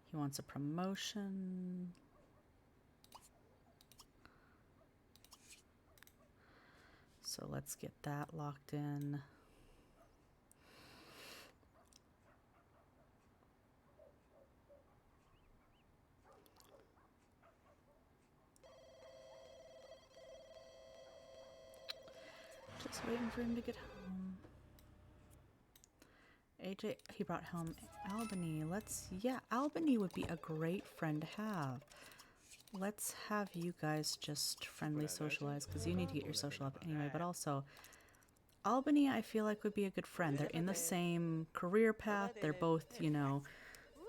He wants a promotion. So let's get that locked in. Just waiting for him to get home. AJ, he brought home Albany. Yeah, Albany would be a great friend to have. Let's have you guys just friendly socialize because you need to get your social up anyway, but also Albany I feel like would be a good friend. They're in the same career path. They're both, you know,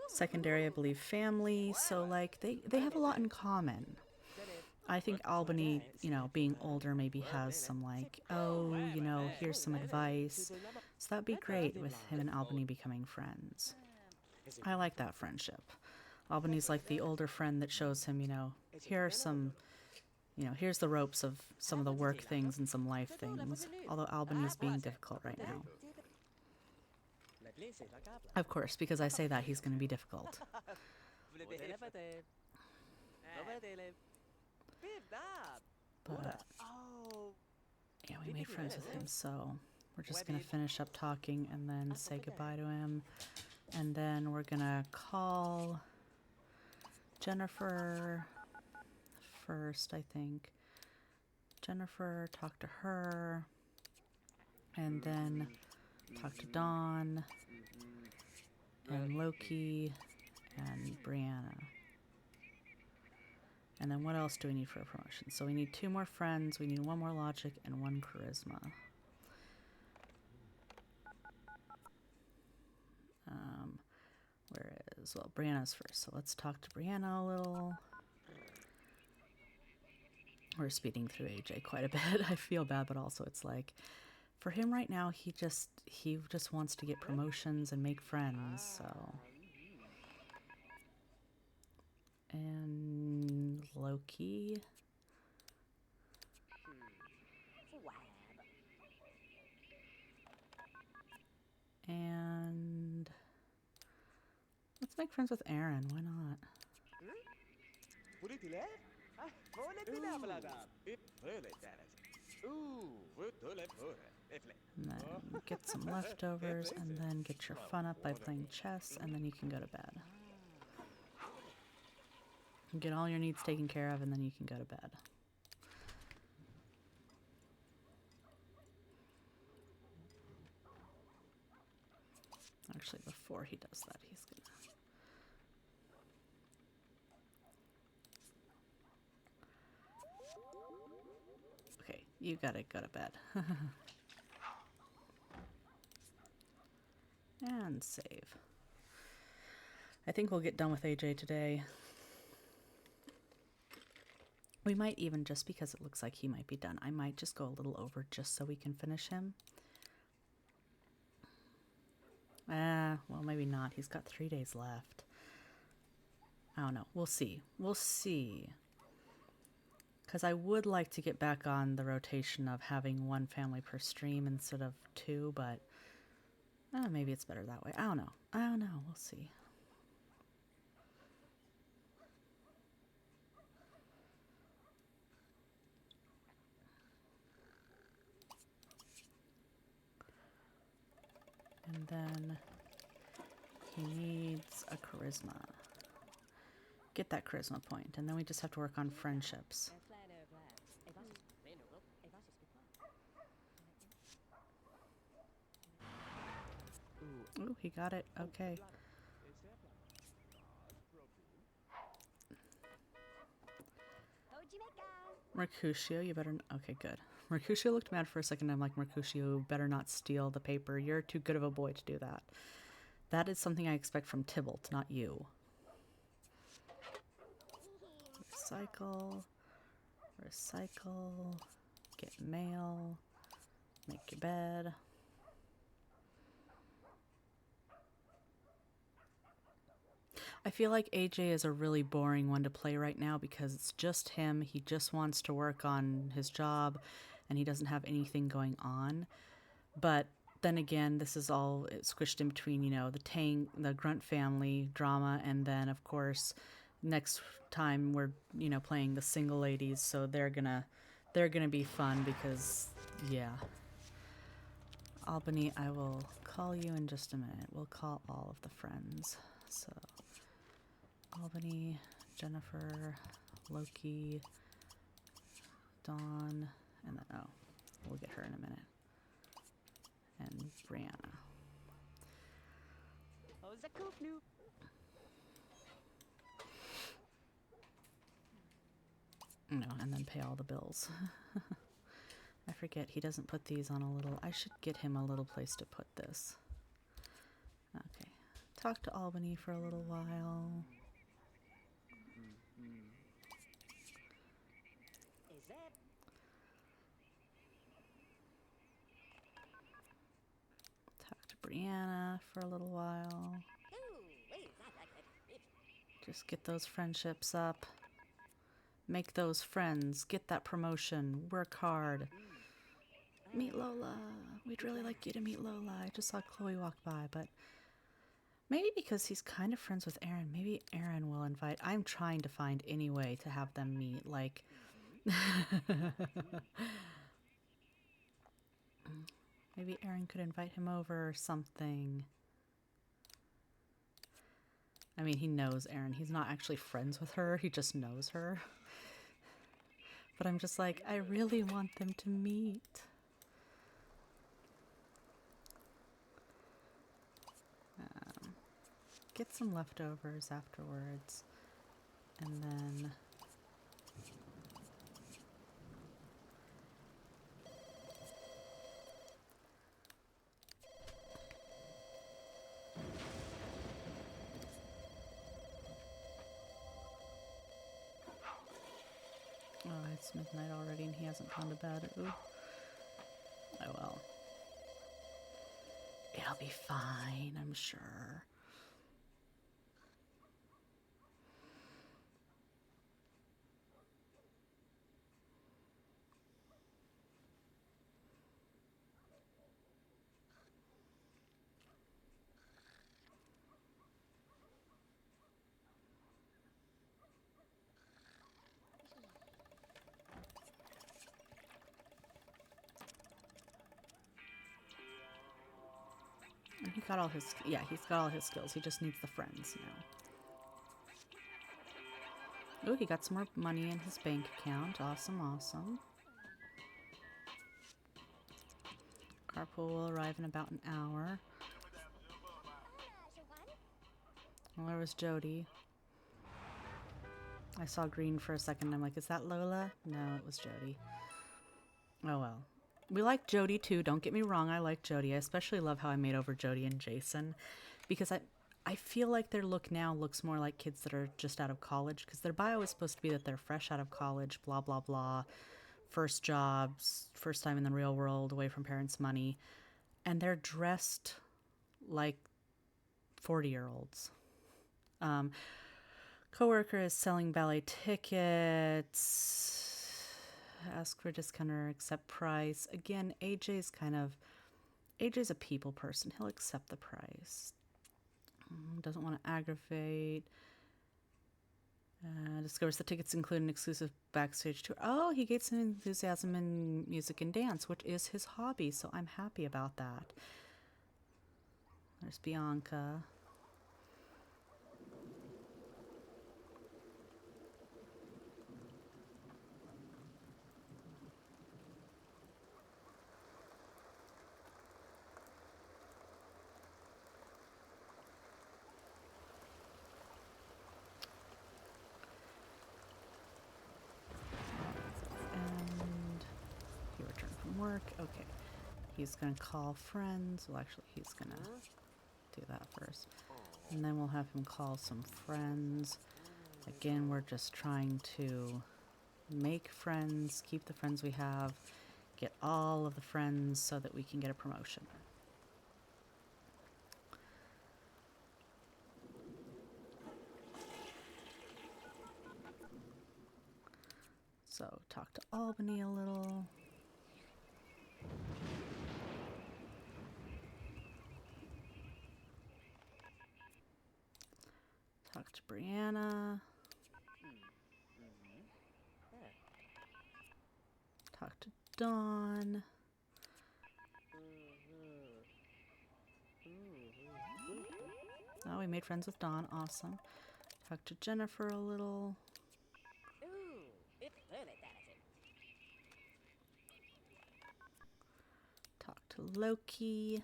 secondary, I believe, family. So like they have a lot in common. I think Albany, you know, being older maybe has some like, oh, you know, here's some advice. So that'd be great with him and Albany becoming friends. I like that friendship. Albany's like the older friend that shows him, you know, here are some, you know, here's the ropes of some of the work things and some life things. Although Albany's being difficult right now. Of course, because I say that, he's going to be difficult. But, yeah, we made friends with him, so we're just going to finish up talking and then say goodbye to him. And then we're going to call Jennifer first, I think. Jennifer, talk to her. And then talk to Dawn and Loki and Brianna. And then what else do we need for a promotion? So we need 2 more friends, we need 1 more logic, and 1 charisma. Where is, well, Brianna's first. So let's talk to Brianna a little. We're speeding through AJ quite a bit. I feel bad, but also it's like, for him right now, he just wants to get promotions and make friends, so. And Loki. And let's make friends with Aaron. Why not? And then get some leftovers and then get your fun up by playing chess, and then you can go to bed. Get all your needs taken care of, and then you can go to bed. Actually, before he does that, he's gonna... Okay, you gotta go to bed. And save. I think we'll get done with AJ today. We might even, just because it looks like he might be done, I might just go a little over just so we can finish him. Well, maybe not. He's got 3 days left. I don't know. We'll see. We'll see. Because I would like to get back on the rotation of having 1 family per stream instead of 2, but maybe it's better that way. I don't know. I don't know. We'll see. And then he needs a charisma. Get that charisma point, and then we just have to work on friendships. Ooh, he got it. Okay. Mercutio, you better... Okay, good. Mercutio looked mad for a second. I'm like, Mercutio, better not steal the paper. You're too good of a boy to do that. That is something I expect from Tybalt, not you. Recycle. Recycle. Get mail. Make your bed. I feel like AJ is a really boring one to play right now because it's just him. He just wants to work on his job and he doesn't have anything going on. But then again, this is all squished in between, you know, the Grunt family drama, and then of course next time we're, you know, playing the single ladies, so they're gonna be fun because yeah. Albany, I will call you in just a minute. We'll call all of the friends. So Albany, Jennifer, Loki, Dawn, and then, oh, we'll get her in a minute. And Brianna. No, and then pay all the bills. I forget, he doesn't put these on a little... I should get him a little place to put this. Okay. Talk to Albany for a little while. Talk to Brianna for a little while. Just get those friendships up. Make those friends. Get that promotion. Work hard. Meet Lola. We'd really like you to meet Lola. I just saw Chloe walk by, but maybe because he's kind of friends with Aaron, maybe Aaron will invite... I'm trying to find any way to have them meet, like... Maybe Aaron could invite him over or something. I mean, he knows Aaron. He's not actually friends with her. He just knows her. But I'm just like, I really want them to meet. Get some leftovers afterwards. And then... Oh, it's midnight already and he hasn't gone to bed. Ooh. Oh well. It'll be fine, I'm sure. And he got all his, yeah, he's got all his skills. He just needs the friends now. Ooh, he got some more money in his bank account. Awesome, awesome. Carpool will arrive in about an hour. Well, there was Jody. I saw green for a second. I'm like, is that Lola? No, it was Jody. Oh well. We like Jody too. Don't get me wrong. I like Jody. I especially love how I made over Jody and Jason because I feel like their look now looks more like kids that are just out of college because their bio is supposed to be that they're fresh out of college, blah, blah, blah. First jobs, first time in the real world, away from parents' money. And they're dressed like 40-year-olds. Coworker is selling ballet tickets. Ask for a discount or accept price. Again, AJ's a people person. He'll accept the price. Doesn't want to aggravate. Discovers the tickets include an exclusive backstage tour. Oh, he gets some enthusiasm in music and dance, which is his hobby, so I'm happy about that. There's Bianca. Work. Okay, he's gonna call friends. Well, actually, he's gonna do that first, and then we'll have him call some friends. Again, we're just trying to make friends, keep the friends we have, get all of the friends so that we can get a promotion. So talk to Albany a little. Talk to Brianna. Talk to Dawn. Oh, we made friends with Dawn. Awesome. Talk to Jennifer a little. Talk to Loki.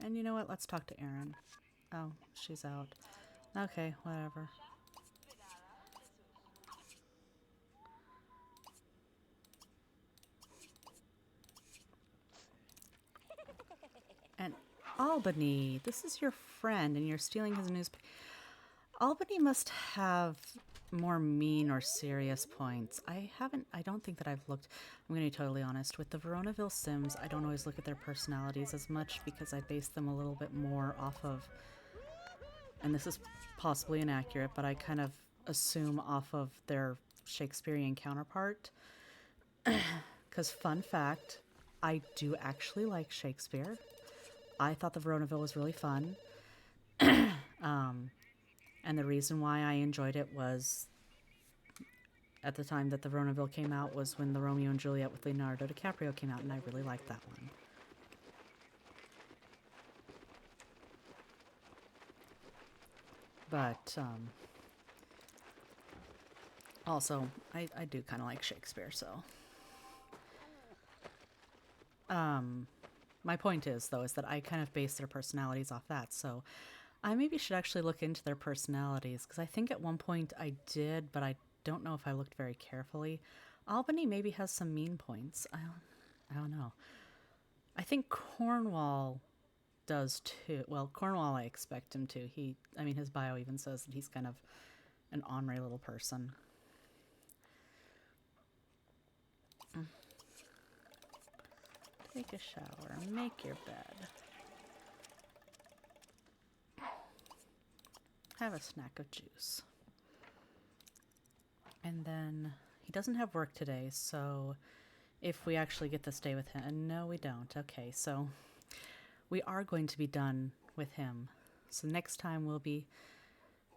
And you know what? Let's talk to Erin. Oh, she's out. Okay, whatever. And Albany, this is your friend and you're stealing his newspaper. Albany must have more mean or serious points. I don't think that I've looked, I'm going to be totally honest, with the Veronaville Sims, I don't always look at their personalities as much because I base them a little bit more off of, and this is possibly inaccurate, but I kind of assume off of their Shakespearean counterpart. Because fun fact, I do actually like Shakespeare. I thought the Veronaville was really fun. And the reason why I enjoyed it was at the time that the Veronaville came out was when the Romeo and Juliet with Leonardo DiCaprio came out, and I really liked that one. But also, I do kind of like Shakespeare, so. My point is, though, is that I kind of base their personalities off that, so I maybe should actually look into their personalities, because I think at one point I did, but I don't know if I looked very carefully. Albany maybe has some mean points. I don't know. I think Cornwall does too. Well, Cornwall, I expect him to. His bio even says that he's kind of an ornery little person. Take a shower, make your bed. Have a snack of juice. And then he doesn't have work today, so if we actually get to stay with him, and no we don't, okay, so we are going to be done with him. So next time we'll be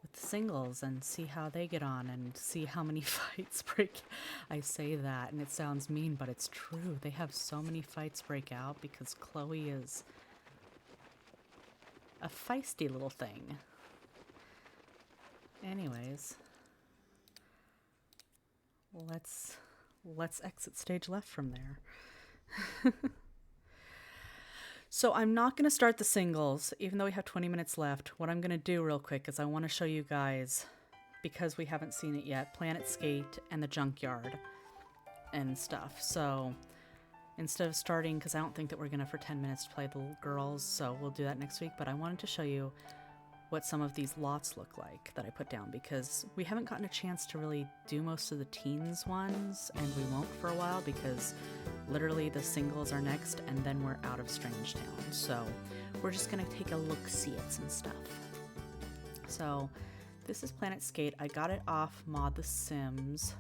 with the singles and see how they get on and see how many fights break. I say that and it sounds mean, but it's true. They have so many fights break out because Chloe is a feisty little thing. Anyways, let's exit stage left from there. So I'm not going to start the singles, even though we have 20 minutes left. What I'm going to do real quick is I want to show you guys because we haven't seen it yet, Planet Skate and the Junkyard and stuff. So instead of starting, because I don't think that we're gonna for 10 minutes to play the little girls, so we'll do that next week, but I wanted to show you what some of these lots look like that I put down, because we haven't gotten a chance to really do most of the teens ones, and we won't for a while because literally the singles are next and then we're out of Strange Town. So we're just gonna take a look-see at some stuff. So this is Planet Skate. I got it off Mod The Sims.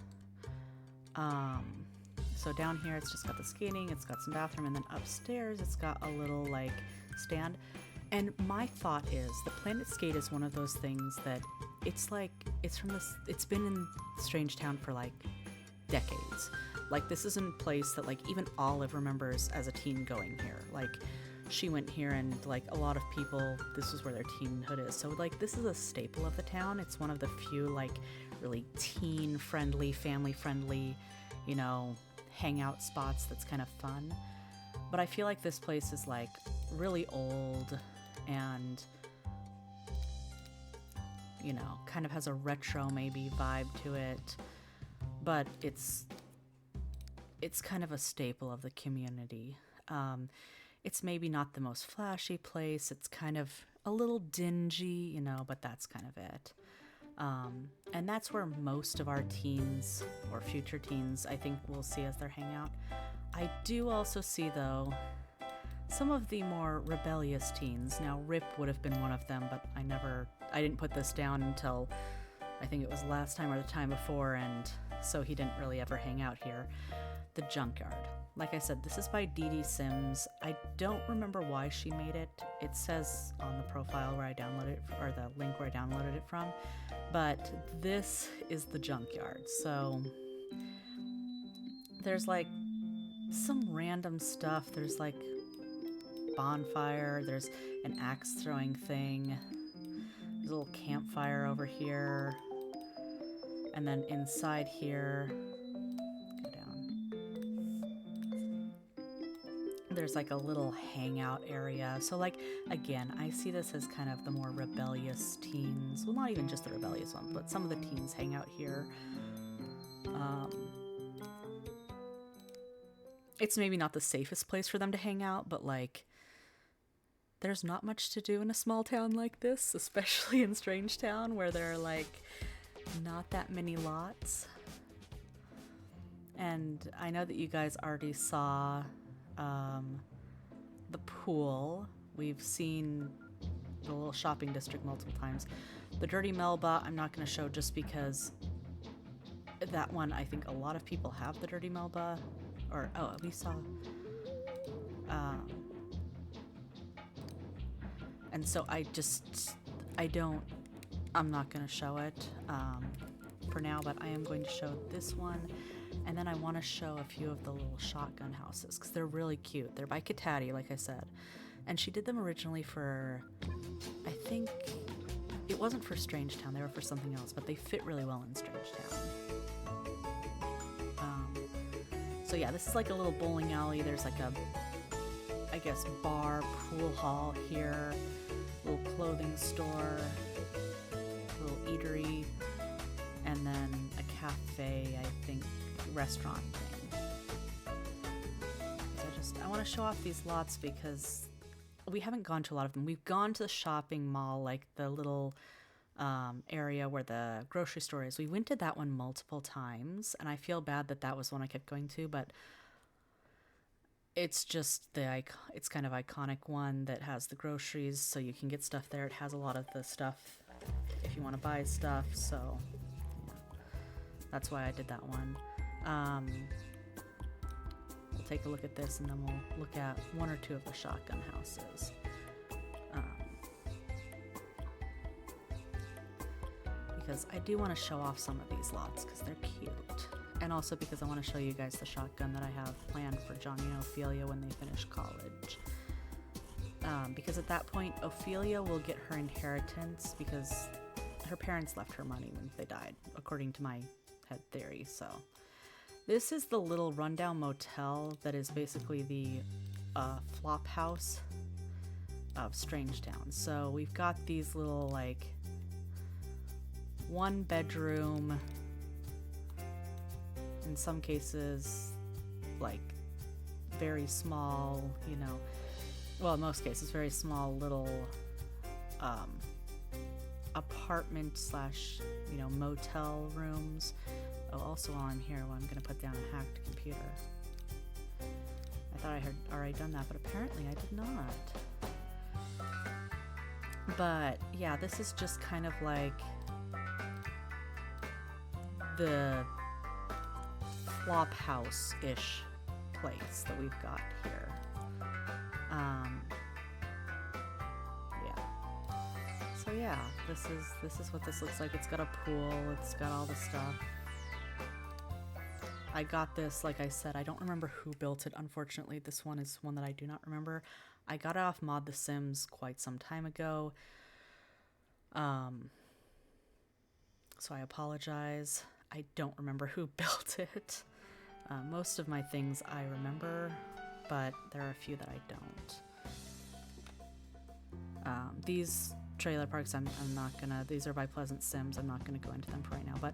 So down here it's just got the skating, it's got some bathroom, and then upstairs it's got a little like stand. And my thought is the Planet Skate is one of those things that it's like it's been in Strange Town for like decades. Like this isn't a place that like even Olive remembers as a teen going here. Like she went here and like a lot of people, this is where their teenhood is. So like this is a staple of the town. It's one of the few like really teen friendly, family friendly, you know, hangout spots that's kind of fun. But I feel like this place is like really old and, you know, kind of has a retro maybe vibe to it, but it's kind of a staple of the community. It's maybe not the most flashy place. It's kind of a little dingy, you know, but that's kind of it. And that's where most of our teens or future teens, I think, will see as their hangout. I do also see, though, some of the more rebellious teens. Now, Rip would have been one of them, but I didn't put this down until I think it was last time or the time before, and so he didn't really ever hang out here. The Junkyard. Like I said, this is by Dee Sims. I don't remember why she made it. It says on the profile where I downloaded it, or the link where I downloaded it from, but this is the Junkyard. So there's like some random stuff. There's like bonfire, there's an axe throwing thing, there's a little campfire over here, and then inside here, go down, there's like a little hangout area. So like, again, I see this as kind of the more rebellious teens, well, not even just the rebellious one, but some of the teens hang out here. It's maybe not the safest place for them to hang out, but like, there's not much to do in a small town like this, especially in Strange Town, where there are like not that many lots. And I know that you guys already saw the pool. We've seen the little shopping district multiple times. The Dirty Melba, I'm not going to show just because that one, I think a lot of people have the Dirty Melba. Or, oh, we saw... and so I'm not going to show it for now, but I am going to show this one. And then I want to show a few of the little shotgun houses, because they're really cute. They're by Katati, like I said. And she did them originally for, I think, it wasn't for Strange Town, they were for something else, but they fit really well in Strange Town. So yeah, this is like a little bowling alley. There's like a, I guess, bar, pool hall here, little clothing store, little eatery, and then a cafe, I think, restaurant thing. So I want to show off these lots because we haven't gone to a lot of them. We've gone to the shopping mall, like the little area where the grocery store is. We went to that one multiple times, and I feel bad that that was one I kept going to, but it's just it's kind of iconic one that has the groceries, so you can get stuff there. It has a lot of the stuff if you want to buy stuff, so yeah, that's why I did that one. We'll take a look at this, and then we'll look at one or two of the shotgun houses. Because I do want to show off some of these lots because they're cute. And also because I want to show you guys the shotgun that I have planned for Johnny and Ophelia when they finish college. Because at that point, Ophelia will get her inheritance because her parents left her money when they died, according to my head theory. So this is the little rundown motel that is basically the flop house of Strange Town. So we've got these little like one bedroom, in some cases, like very small, you know, well, in most cases, very small little apartment slash, you know, motel rooms. Oh, also while I'm here, I'm going to put down a hacked computer. I thought I had already done that, but apparently I did not. But yeah, this is just kind of like the flop house-ish place that we've got here. Yeah. So yeah, this is what this looks like. It's got a pool. It's got all the stuff. I got this, like I said, I don't remember who built it. Unfortunately, this one is one that I do not remember. I got it off Mod The Sims quite some time ago. So I apologize. I don't remember who built it. Most of my things I remember, but there are a few that I don't. These trailer parks, I'm not gonna, these are by Pleasant Sims, I'm not gonna go into them for right now, but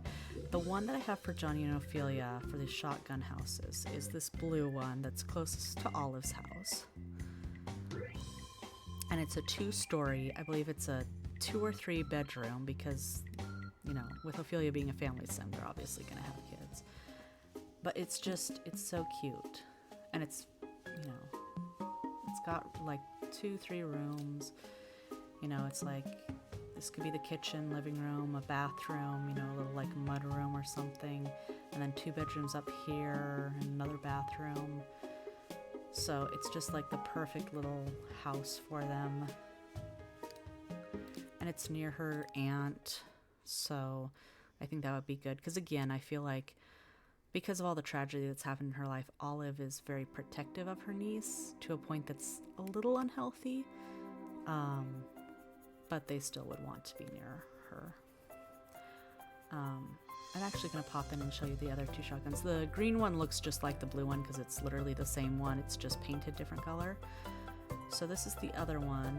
the one that I have for Johnny and Ophelia for the shotgun houses is this blue one that's closest to Olive's house. And it's a 2-story, I believe it's a 2 or 3 bedroom because, you know, with Ophelia being a family sim, they're obviously gonna have kids. But it's just, it's so cute. And it's, you know, it's got like 2-3 rooms. You know, it's like, this could be the kitchen, living room, a bathroom, you know, a little like mud room or something. And then 2 bedrooms up here, and another bathroom. So it's just like the perfect little house for them. And it's near her aunt, so I think that would be good. Because again, I feel like because of all the tragedy that's happened in her life, Olive is very protective of her niece to a point that's a little unhealthy. But they still would want to be near her. I'm actually going to pop in and show you the other 2 shotguns. The green one looks just like the blue one because it's literally the same one. It's just painted different color. So this is the other one.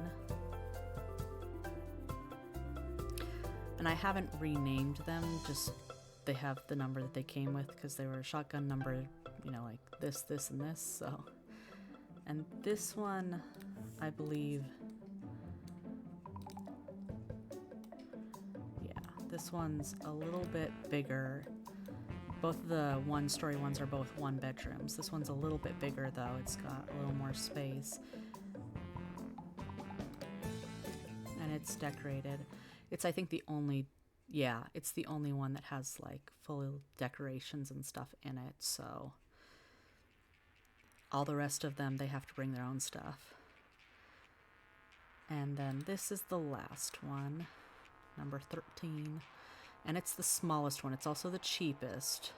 And I haven't renamed them, just they have the number that they came with because they were shotgun number, you know, like this, this, and this. So, and this one, I believe, this one's a little bit bigger. Both of the 1-story ones are both 1 bedrooms. This one's a little bit bigger though. It's got a little more space. And it's decorated. It's, I think, the only, yeah, it's the only one that has like full decorations and stuff in it. So all the rest of them, they have to bring their own stuff. And then this is the last one. Number 13, and it's the smallest one. It's also the cheapest.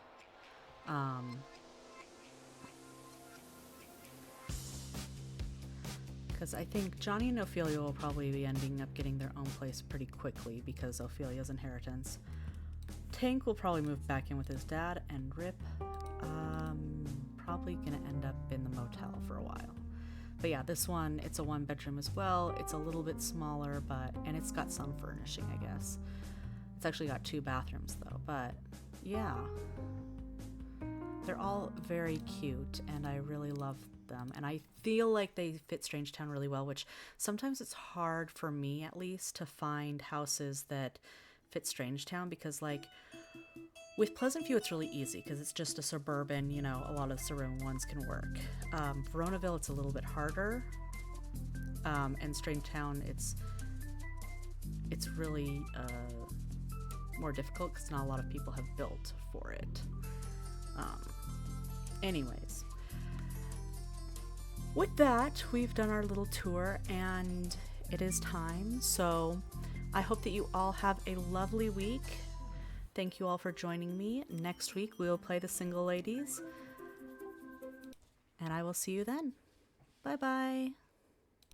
Because I think Johnny and Ophelia will probably be ending up getting their own place pretty quickly because Ophelia's inheritance. Tank will probably move back in with his dad, and Rip, probably gonna end up in the motel for a while. But yeah, this one, it's a 1-bedroom as well. It's a little bit smaller, and it's got some furnishing, I guess. It's actually got 2 bathrooms though, but yeah. They're all very cute and I really love them. And I feel like they fit Strangetown really well, which sometimes it's hard for me at least to find houses that fit Strangetown because like, with Pleasant View, it's really easy because it's just a suburban, you know, a lot of suburban ones can work. Veronaville, it's a little bit harder. And Strangetown, it's really more difficult because not a lot of people have built for it. Anyways, with that, we've done our little tour and it is time. So I hope that you all have a lovely week. Thank you all for joining me. Next week, we will play the Single Ladies. And I will see you then. Bye-bye.